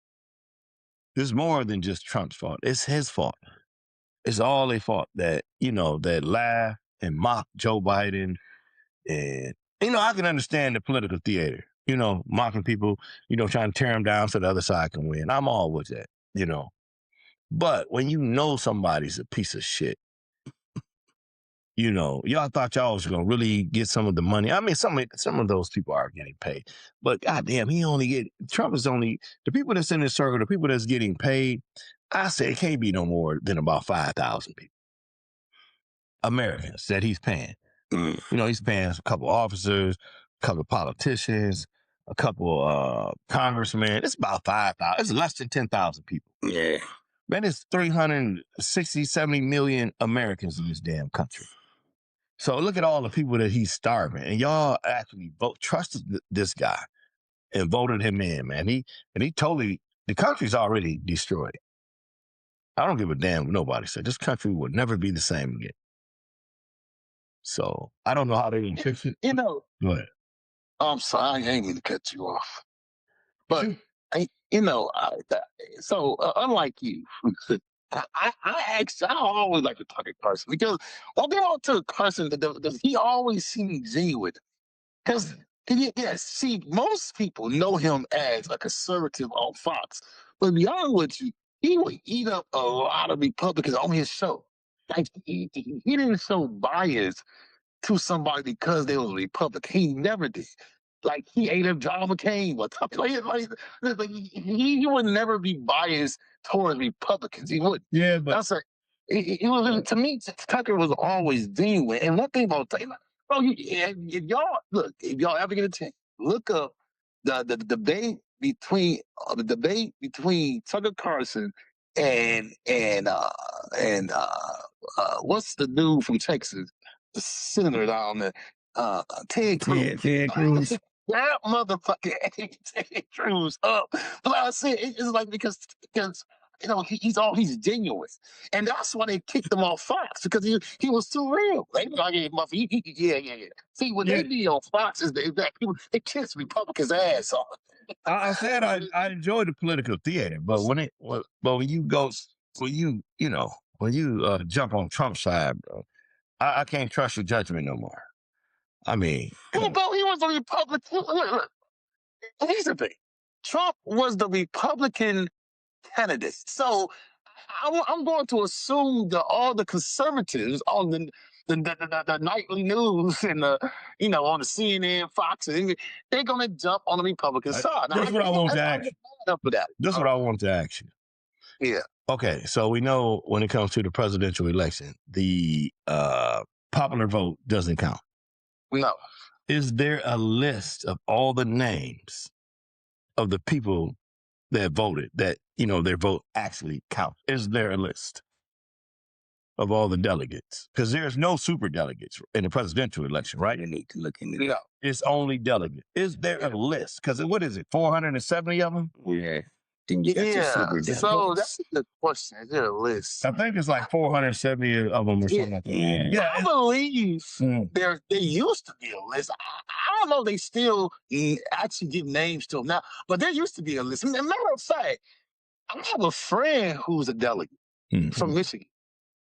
This is more than just Trump's fault. It's his fault. It's all their fault that, that laugh and mock Joe Biden. And, I can understand the political theater, mocking people, trying to tear them down so the other side can win. I'm all with that, But when somebody's a piece of shit, y'all thought y'all was going to really get some of the money. I mean, some of those people are getting paid. But goddamn, Trump is only, the people that's in his circle, the people that's getting paid, I say it can't be no more than about 5,000 people. Americans that he's paying. He's paying a couple officers, a couple of politicians, a couple congressmen. It's about 5,000. It's less than 10,000 people. Yeah. Man, it's 360, 70 million Americans in this damn country. So look at all the people that he's starving. And y'all actually trusted this guy and voted him in, man. The country's already destroyed. I don't give a damn what nobody said. This country will never be the same again. So I don't know how they can fix it. Go ahead. I'm sorry, I ain't mean to cut you off. But, unlike you, I always like to talk to Carson because one thing about Tucker Carson, he always seemed genuine. Because, see, most people know him as a conservative on Fox. But to be honest with you, he would eat up a lot of Republicans on his show. Like, he didn't show bias to somebody because they was a Republican. He never did. Like, he ate up John McCain. He would never be biased towards Republicans. He would. Yeah, but that's a. It was, to me, Tucker was always genuine. And one thing about Taylor, if y'all ever get a chance, look up the debate between Tucker Carlson and what's the dude from Texas, the senator down there, Ted Cruz. Ted Cruz. That motherfucker ate Ted Cruz up. But like I said, it's like because he's genuine, and that's why they kicked him off Fox because he was too real. They like, yeah. See, when they be on Fox is that people they kiss Republicans' ass off. I said I enjoy the political theater, but when you jump on Trump's side, bro, I can't trust your judgment no more. I mean, bro, he was a Republican. Look, here's the thing: Trump was the Republican candidate, so I'm going to assume that all the conservatives on the nightly news and on the CNN, Fox, they're going to jump on the Republican side. That's what I want to ask you. That's what I want to ask you. Yeah. Okay, so we know when it comes to the presidential election, the popular vote doesn't count. No. Is there a list of all the names of the people that voted that, their vote actually counts? Is there a list of all the delegates? Because there's no super delegates in the presidential election, right? You need to look into No. It's only delegates. Is there a list? Because what is it, 470 of them? Yeah. Then you got your super delegates. So that's the question. Is there a list? I think it's like 470 of them or something like that. Yeah, I believe there used to be a list. I don't know if they still actually give names to them now, but there used to be a list. As a matter of fact, I have a friend who's a delegate from Michigan.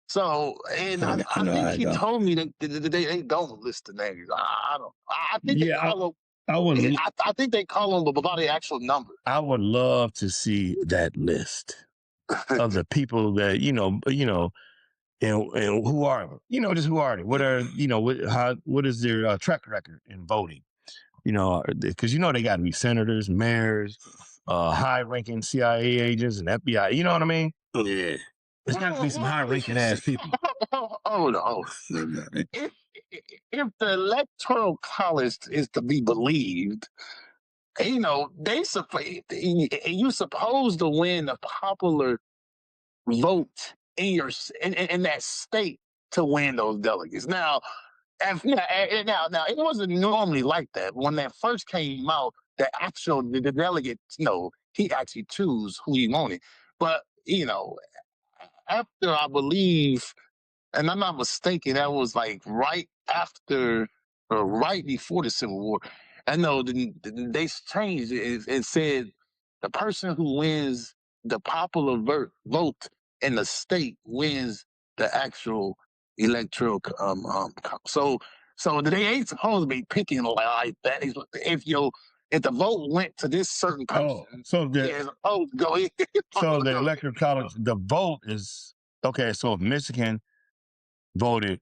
So, and I think he told me that they don't list the names. I don't. I think they call them. I think they call them by the actual number. I would love to see that list of the people that and who are them? Just who are they? What are what is their track record in voting? Because they got to be senators, mayors, high-ranking CIA agents, and FBI. You know what I mean? Yeah. There's got to be some high-ranking ass people. Oh no! If the Electoral College is to be believed, you're supposed to win a popular vote in that state to win those delegates. Now, now it wasn't normally like that when that first came out. The actual the delegates, he actually choose who he wanted. But after I believe, and I'm not mistaken, that was like right after or right before the Civil War. I know they changed it and said the person who wins the popular vote in the state wins the actual electoral. So they ain't supposed to be picking like that. If the vote went to this certain person, so go in. So the electoral college, the vote is okay. So if Michigan voted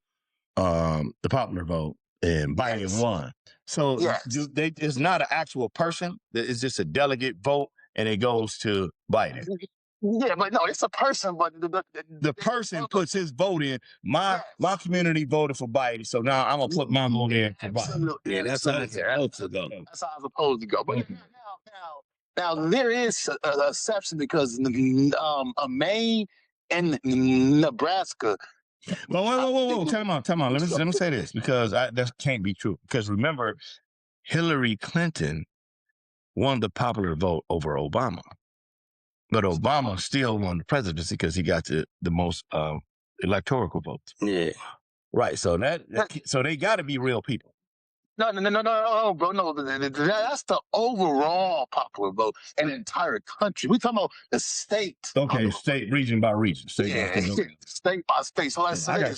the popular vote and Biden won. So it's not an actual person. It's just a delegate vote, and it goes to Biden. Yeah, but no, it's a person. But the person puts his vote in. My community voted for Biden, so now I'm gonna put my vote in for Biden. Yeah, that's how it's supposed to go. That's how it's supposed to go. But now there is an exception because Maine and Nebraska. Well, whoa. Tell me. Let me say this because that can't be true. Because remember, Hillary Clinton won the popular vote over Obama. But Obama still won the presidency because he got the most electoral votes. Yeah. Right. So so they got to be real people. No, bro. No, that's the overall popular vote in the entire country. We talking about the state. Okay, state, region by region. State by state. So let's say when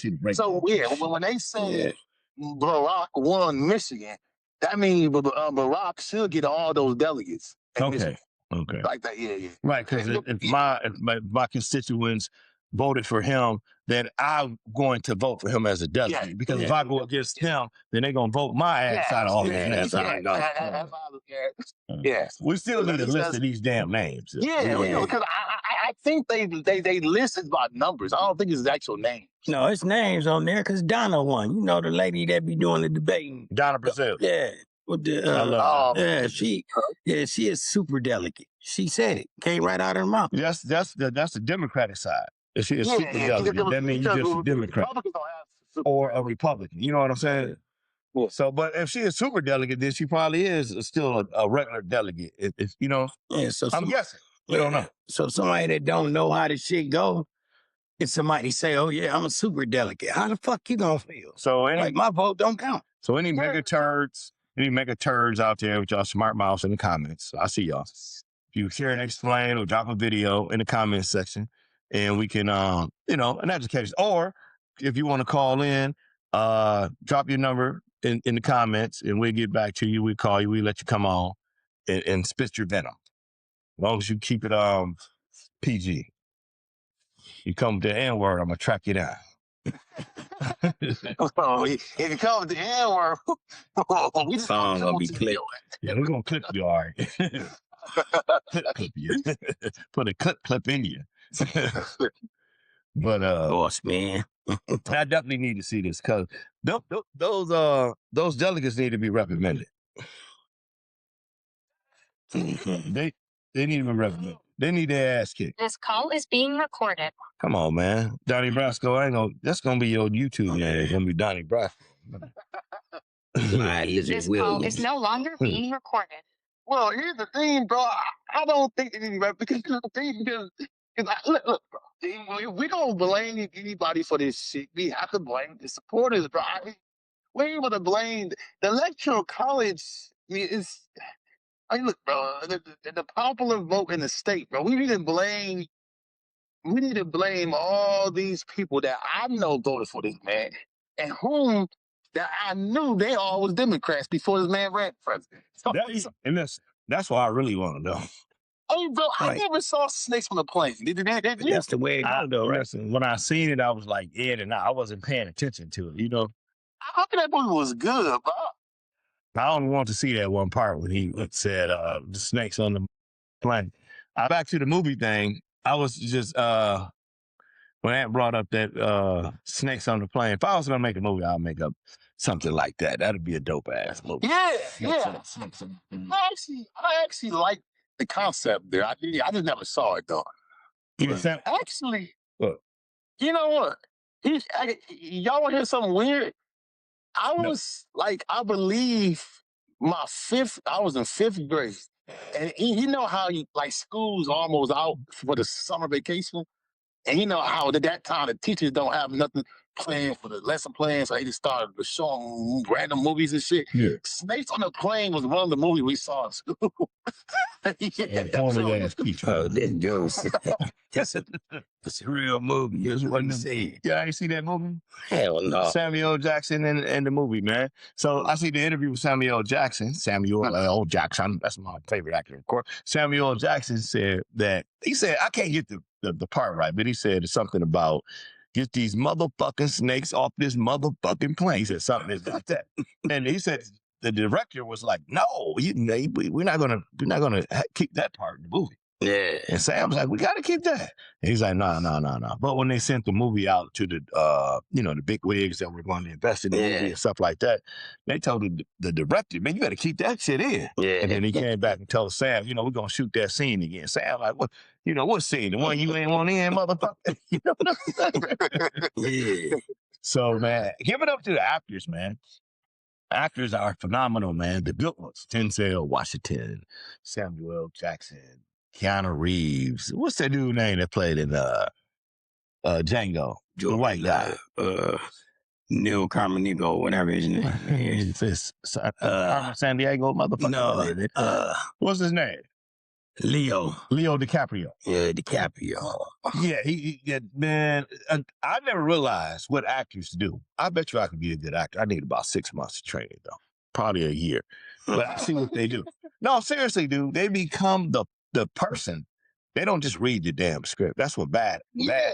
they say Barack won Michigan, that means Barack should get all those delegates. Okay. Like that, yeah. Right, because if my constituents voted for him, then I'm going to vote for him as a delegate. Yeah, because if I go against him, then they're going to vote my ass out of office. That's how I go. Yeah. We still need a list of these damn names. Because I think they listed by numbers. I don't think it's the actual name. No, it's names on there because Donna won. You know, the lady that be doing the debating. Donna Brazil. Yeah. With the, she is super delegate. She said it. Came right out of her mouth. That's the Democratic side. If she is super delegate, that means you're just a Democrat or a Republican. You know what I'm saying? Yeah. So, but if she is super delegate, then she probably is still a regular delegate. If you know, so I'm guessing. We don't know. So somebody that don't know how the shit go, if somebody say, "Oh yeah, I'm a super delegate," how the fuck you gonna feel? So like my vote don't count. So any mega turds out there with y'all smart mouths in the comments. I see y'all. If you share and explain or drop a video in the comment section, and we can, an education. Or if you want to call in, drop your number in the comments, and we'll get back to you. We'll call you. We'll let you come on and spit your venom. As long as you keep it PG. You come with the N-word, I'm gonna track you down. If you come with the N-word, we just gonna be clipped. Yeah, we're gonna clip you, all right. clip you. Put a clip in you. But boss man, I definitely need to see this because those delegates need to be reprimanded. They need to be reprimanded. They need their ass kicked. This call is being recorded. Come on, man. Donnie Brasco, that's gonna be your YouTube name. It's gonna be Donnie Brasco. This call is no longer being recorded. Well, here's the thing, bro. I don't think because look, bro. If we don't blame anybody for this shit, we have to blame the supporters, bro. We're able to blame the electoral college. Look, bro. The popular vote in the state, bro. We need to blame all these people that I know voted for this man, and whom that I knew they all was Democrats before this man ran for president. And that's what I really want to know. Hey, bro, I never saw snakes on the plane. That's the way it goes, though, right? Listen, when I seen it, I was like, I wasn't paying attention to it, you know? I thought that movie was good, bro. I only want to see that one part when he said the snakes on the plane. Back to the movie thing, I was just, when Aunt brought up that snakes on the plane, if I was going to make a movie, I'll make up something like that. That'd be a dope-ass movie. Yeah. I actually like the concept there. I just never saw it, though. Actually, what? You know what? Y'all want to hear something weird? I was I believe I was in fifth grade. And you know how like school's almost out for the summer vacation, and you know how at that time the teachers don't have nothing planned for the lesson plans, so they just started showing random movies and shit. Yeah. Snakes on the Plane was one of the movies we saw in school. Former ass teacher. Oh, that goes. It's a real movie. Here's what you see. Yeah, I ain't see that movie. Hell no. Samuel L. Jackson and the movie, man. So I see the interview with Samuel L. Jackson. Samuel L. Jackson, that's my favorite actor, of course. Samuel L. Jackson said that, he said, I can't get the part right, but he said something about get these motherfucking snakes off this motherfucking plane. He said something about that. And he said the director was like, no, we're not gonna keep that part in the movie. Yeah. And Sam was like, we got to keep that. And he's like, no. But when they sent the movie out to the, the big wigs that were going to invest in the movie and stuff like that, they told the director, man, you got to keep that shit in. Yeah. And then he came back and told Sam, we're going to shoot that scene again. Sam like, what scene? The one you ain't want in, motherfucker? You know what I'm saying? Yeah. So, man, give it up to the actors, man. Actors are phenomenal, man. The good ones. Denzel Washington, Samuel L. Jackson, Keanu Reeves. What's that dude name that played in Django? The white guy. Neil Carmonigo, whatever his name is. Carmen San Diego, motherfucker. No. What's his name? Leo DiCaprio. Yeah, DiCaprio. Yeah, man. I never realized what actors do. I bet you I could be a good actor. I need about 6 months of training, though. Probably a year. But I see what they do. No, seriously, dude. They become the person. They don't just read the damn script. That's what bad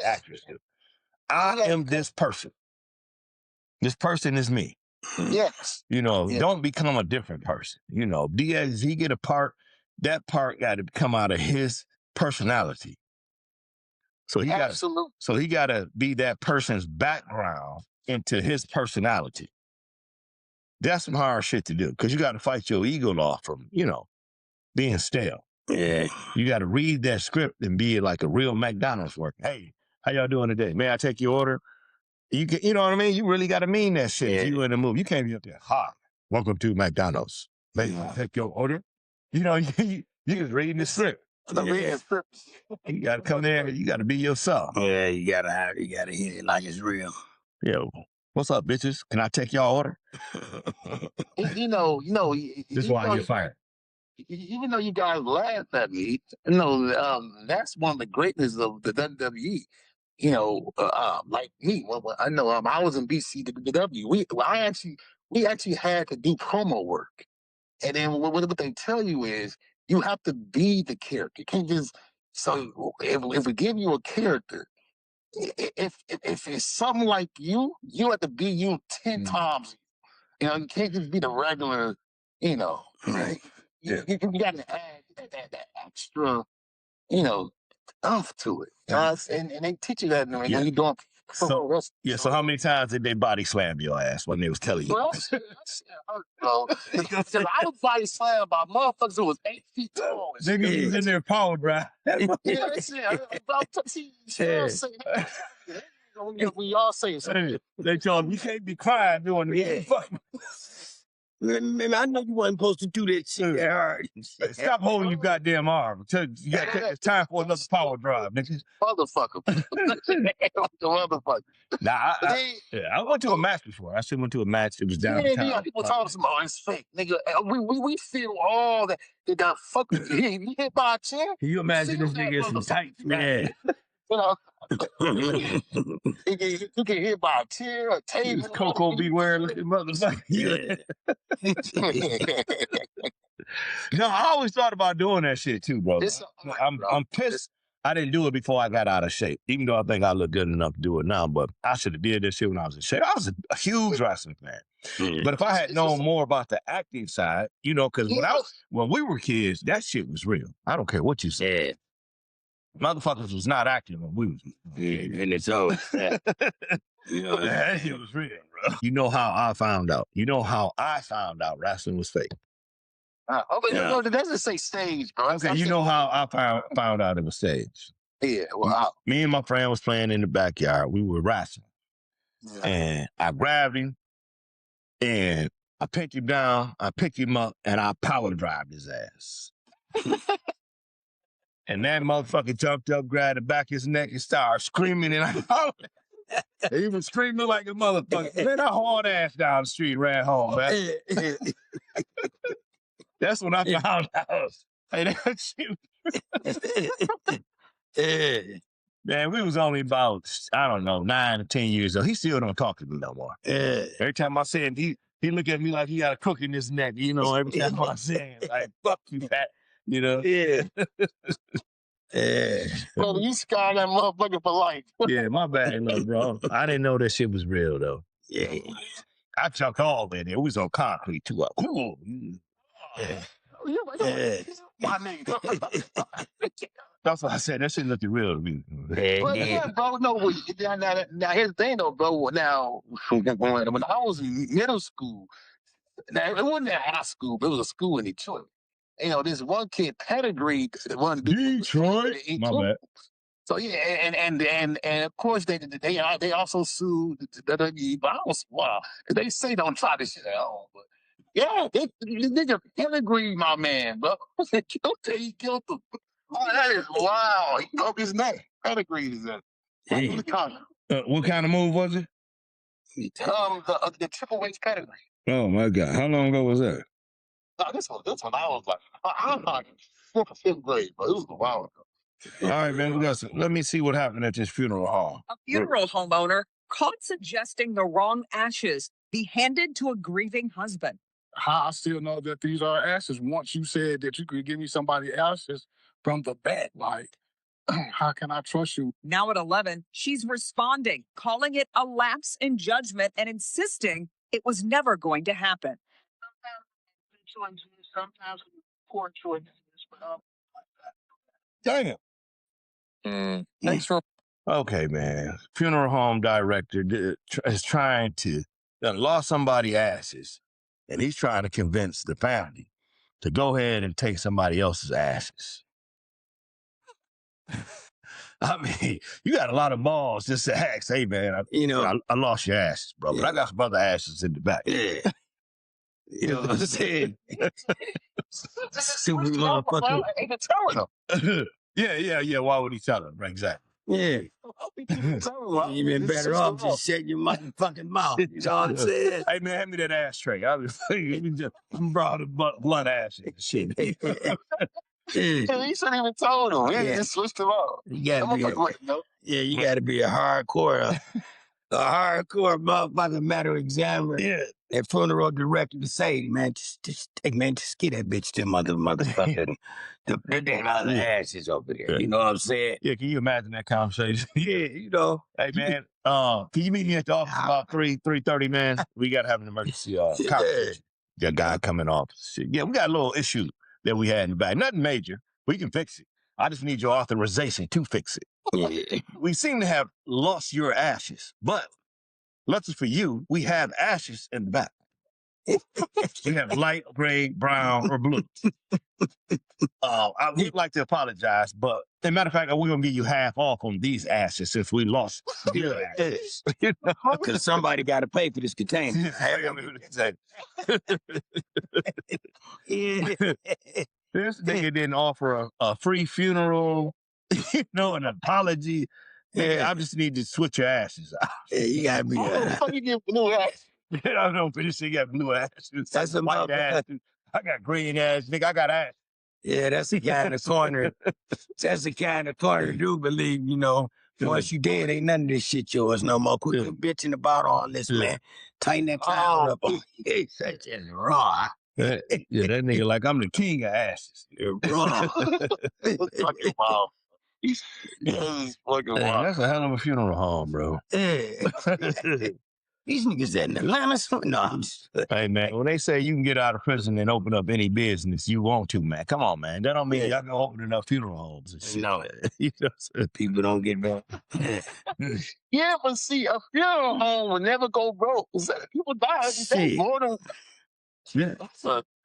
actors do. I am this person. This person is me. Yes. Don't become a different person. Diaz, he get a part, that part got to come out of his personality. So he got to be that person's background into his personality. That's some hard shit to do because you got to fight your ego off from, being stale. Yeah. You got to read that script and be like a real McDonald's worker. Hey, how y'all doing today? May I take your order? You know what I mean? You really got to mean that shit if you in the movie. You can't be up there, hi, welcome to McDonald's. May I take your order? You just reading the script. You got to come there. You got to be yourself. Yeah, you got to hit it like it's real. Yeah. What's up, bitches? Can I take y'all order? This is why I get fired. Even though you guys laugh at me, that's one of the greatness of the WWE. Like me, I know I was in BCW. We actually had to do promo work, and then what they tell you is you have to be the character. You can't just if we give you a character, if it's something like you have to be you 10 times. You can't just be the regular. Right? You got to add that extra. Umph to it. And they teach you that when you're doing. So how many times did they body slam your ass when they was telling you? Well, because I was body slammed by motherfuckers who was 8 feet tall. Niggas was in their power drive. We all say something. They told him, you can't be crying doing the fuck. Man, I know you wasn't supposed to do that shit that hard. Stop holding your goddamn arm. You got to take this time for another power drive, niggas. Motherfucker. Motherfucker. Nah, I went to a match before. I still went to a match. It was downtown. Yeah, people talking about it's fake, nigga. We feel all that. They got fucking you hit by a chair. Can you imagine this nigga some tight? Yeah. You get hit by a chair, a table. Coco beware looking motherfucker. Yeah. No, I always thought about doing that shit too, bro. I'm pissed. I didn't do it before I got out of shape, even though I think I look good enough to do it now. But I should have did this shit when I was in shape. I was a huge wrestling fan. But if I had known more about the acting side, because when we were kids, that shit was real. I don't care what you say. Yeah. Motherfuckers was not acting when we was. And it's always that. That shit was real, bro. You know how I found out. Wrestling was fake. No, it doesn't say stage, bro. Okay, you know how I found out it was stage. Yeah, well, me and my friend was playing in the backyard. We were wrestling. Yeah. And I grabbed him, and I picked him down, I picked him up, and I power drived his ass. And that motherfucker jumped up, grabbed the back of his neck, and started screaming. And I he was screaming like a motherfucker. Then I hauled ass down the street, ran home, man. That's when I found out. Hey, that shit. Man, we was only about, I don't know, 9 or 10 years old. He still don't talk to me no more. Every time I say it, he look at me like he got a crook in his neck, you know, every time I say it. Like, fuck you, Pat. You know? Yeah. Bro, you scarred that motherfucker for life. Yeah, my bad, little bro. I didn't know that shit was real, though. Yeah. I chucked all in there. It was on concrete, too. My nigga. That's what I said. That shit looking real to me. Well, yeah, bro. No, now here's the thing, though, bro. Now, when I was in middle school, now it wasn't at high school, but it was a school in Detroit. You know, this one kid pedigreed one Detroit. My bad. So yeah, and of course they also sued the WWE, but I was wow, they say don't try this shit at home, but yeah, this nigga pedigreed my man, bro. He killed him. Oh, that is wow. He broke his neck. Pedigreed is that. What kind of move was it? The Triple H pedigree. Oh my God! How long ago was that? This one I was like, I'm like fifth grade, but it was a while ago. All right, man. Let me see what happened at this funeral home. A funeral homeowner caught suggesting the wrong ashes be handed to a grieving husband. How I still know that these are ashes once you said that you could give me somebody ashes from the back, like, how can I trust you? Now at 11, she's responding, calling it a lapse in judgment and insisting it was never going to happen. Sometimes poor choices, Damn. Thanks for. Okay, man. Funeral home director is trying to lost somebody ashes, and he's trying to convince the family to go ahead and take somebody else's ashes. I mean, you got a lot of balls just to ask, hey, man, I lost your ashes, bro, but I got some other ashes in the back. Yeah. You know what I'm saying? Stupid motherfucker. Yeah. Why would he tell him? Right, exactly. Yeah. You been better off just shut your motherfucking mouth. You know what I'm saying? Hey, man, hand me that ashtray. I brought a blunt ashes and shit. He shouldn't even told him. He just switched him up. You gotta be a hardcore motherfucking medical examiner. Yeah. That funeral director to say, man, just get that bitch to motherfucking the other ashes over there. You know what I'm saying? Yeah, can you imagine that conversation? Yeah, you know. Hey, man, can you meet me at the office about 3:30, man? We got to have an emergency conversation. That guy coming off. Yeah, we got a little issue that we had in the back. Nothing major. We can fix it. I just need your authorization to fix it. Yeah. We seem to have lost your ashes, but lucky for you, we have ashes in the back. We have light, gray, brown, or blue. I would like to apologize, but as a matter of fact, we're going to give you half off on these ashes since we lost your ashes. Because somebody got to pay for this container. This nigga didn't offer a free funeral, an apology. Yeah, I just need to switch your ashes out. Yeah, you gotta be. You get blue ashes. I don't know, but this thing got blue ashes. That's a white ashes. I got green ass. Nigga, I got ass. Yeah, that's the kind of corner. That's the kind of corner do believe, once you dead, ain't none of this shit yours no more. Quit bitching about all this, man. Tighten that cloud up. It's such as raw. Yeah, that nigga like I'm the king of asses. Raw. Wow. He's fucking wild. That's a hell of a funeral home, bro. These niggas in Atlanta. No, I'm just... Hey, man, when they say you can get out of prison and open up any business you want to, man, come on, man. That don't mean y'all can open enough funeral homes and shit. No, people don't get back. Yeah, but see, a funeral home will never go broke. People die every day. More than... Yeah.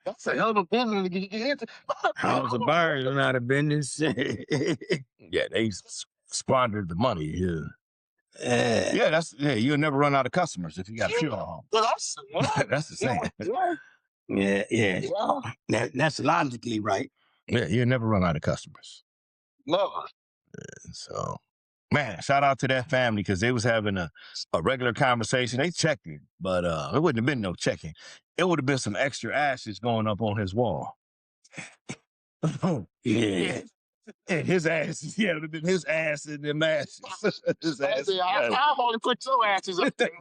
That's a hell of a business to get into. House of buyers are not a business. Yeah, they squandered the money. Yeah. You'll never run out of customers if you got a funeral home. That's the same. Yeah. That's logically right. Yeah, you never run out of customers. Never. So, man, shout out to that family because they was having a regular conversation. They checked it, but it wouldn't have been no checking. It would have been some extra ashes going up on his wall. Yeah. And his ass, yeah, it would have been his ass in them ashes. His ass. I've only put your ashes up there.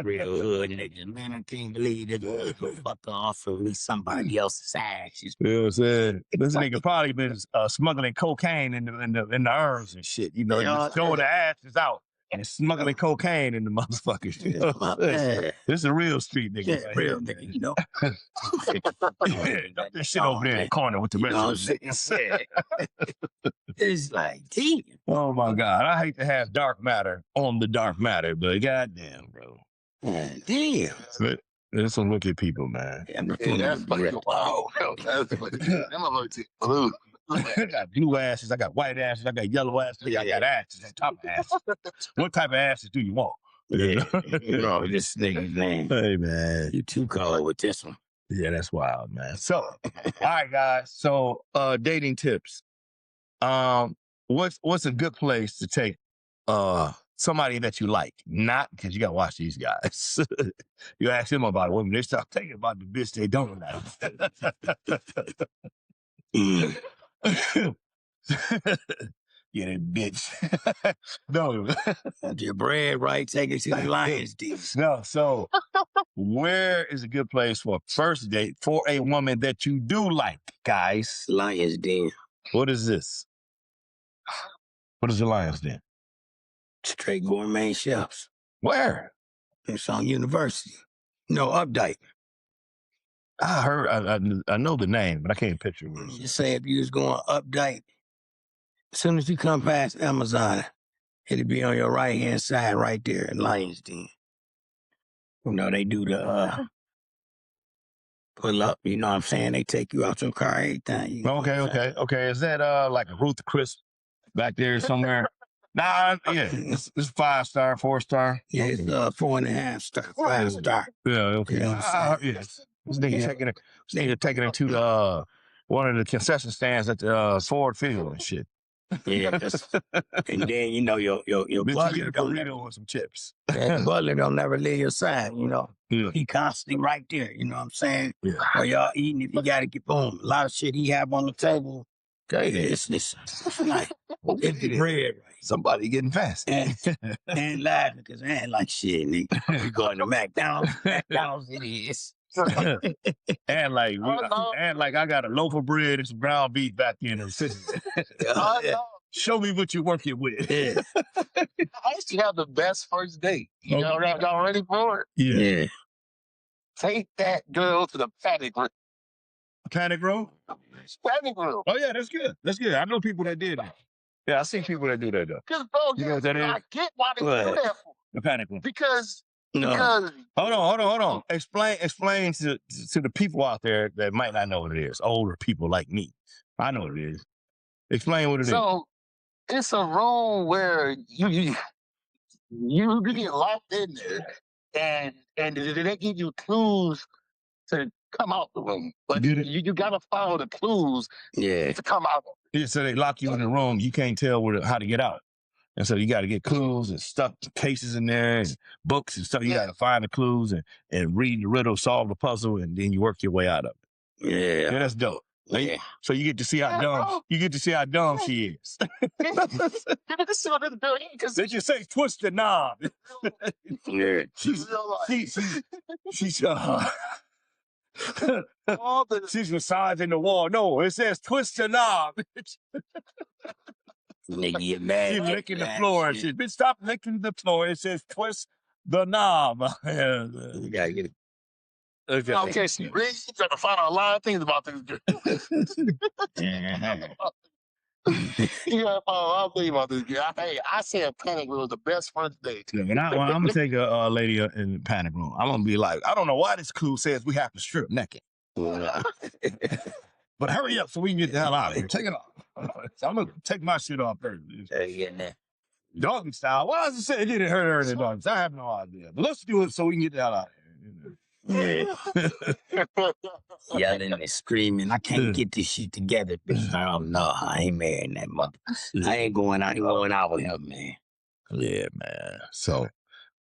Real hood nigga, man. I can't believe that motherfucker offered me somebody else's ashes. You know what I'm saying? This nigga probably been smuggling cocaine in the urns and shit. You know, just throwing the ashes out and smuggling cocaine in the motherfuckers. You know what I'm saying? This is a real street nigga. Yeah, right real here, nigga, you know. Dump that shit over there in the corner with the rest of the niggas. It's like, damn. Oh my God. I hate to have dark matter on the dark matter, but goddamn, bro. Damn. But there's some wicked people, man. Yeah, That's fucking wow. That's fucking blue. I got blue ashes, I got white ashes, I got yellow ashes, I got ashes on top of ashes. What type of ashes do you want? Yeah. Bro, this nigga, man. Hey, man. You too color with this one. Yeah, that's wild, man. So, all right, guys. So, dating tips. What's a good place to take somebody that you like? Not because you gotta watch these guys. You ask them about women, they start thinking about the bitch they don't like. Yeah, that bitch. No. Get your bread right, take it to the Lions Den. No, so where is a good place for a first date for a woman that you do like, guys? Lions Den. What is this? What is the Lions Den? Straight gourmet chefs. Where? It's on University. No, Updike. I heard, I know the name, but I can't picture it. Just say if you was going Updike, as soon as you come past Amazon, it'll be on your right-hand side right there in Lions Den. You know, they do the pull up, you know what I'm saying? They take you out your car, everything. You know Okay. Is that like a Ruth Chris back there somewhere? Nah, yeah. It's 5-star, 4-star. Yeah, it's 4.5 star, 5 star. Yeah, okay. You know what I'm saying? Yes. This nigga taking it to one of the concession stands at the Ford Field and shit. Yeah, and then you know your butler don't never, with some chips. that butler don't never leave your side. You know, Yeah. he constantly right there. You know what I'm saying? Yeah. Or y'all eating, if you got to get boom, a lot of shit he have on the table. Okay, it's like it's the bread, right? Somebody getting fast. And laughing because I ain't like shit, nigga. We going to McDonald's. McDonald's it is. and like I got a loaf of bread and some ground beef back in the refrigerator. Show me what you're working with. Yeah. I used to have the best first date. Y'all ready for it? Yeah. Take that girl to the paddock room. Panic room? Paddock room. Oh yeah, that's good. That's good. I know people that did that. Yeah, I seen people that do that though. Because bro, You know what that is? I get why they do that for. The panic room. Because No. Hold on. Explain to the people out there that might not know what it is. Older people like me. I know what it is. Explain what it is. So it's a room where you get locked in there, and they give you clues to come out the room, but you gotta follow the clues Yeah. to come out. Yeah, so they lock you in the room. You can't tell how to get out. And so you got to get clues and stuff, cases in there and books and stuff. You got to find the clues and read the riddle, solve the puzzle, and then you work your way out of it. Yeah. Yeah, that's dope. Yeah. So you get to see how dumb she is. They just say twist the knob. Yeah. She's massaging the wall. No, it says twist the knob. Nigga, get mad. She's licking the floor. She's bitch, stop licking the floor. It says twist the knob. You gotta get it. Okay, so you really trying to find out a lot of things about this girl. You gotta find a lot of things about this girl. Hey, I said panic room was the best first date. Yeah, when I'm gonna take a lady in the panic room, I'm gonna be like, I don't know why this clue says we have to strip naked. But hurry up so we can get the hell out of here. Take it off. So I'm gonna take my shit off first. Getting there. Doggy style. Why does it say it didn't hurt her in the doggy style? I have no idea. But let's do it so we can get the hell out of here. Yelling and screaming. I can't get this shit together, bitch. I don't know. I ain't marrying that mother. I ain't going out with him, man. Yeah, man. So,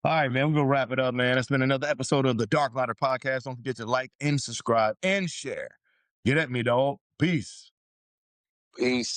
all right, man, we're going to wrap it up, man. It's been another episode of the Dark Ladder Podcast. Don't forget to like and subscribe and share. Get at me, dog. Peace. Peace.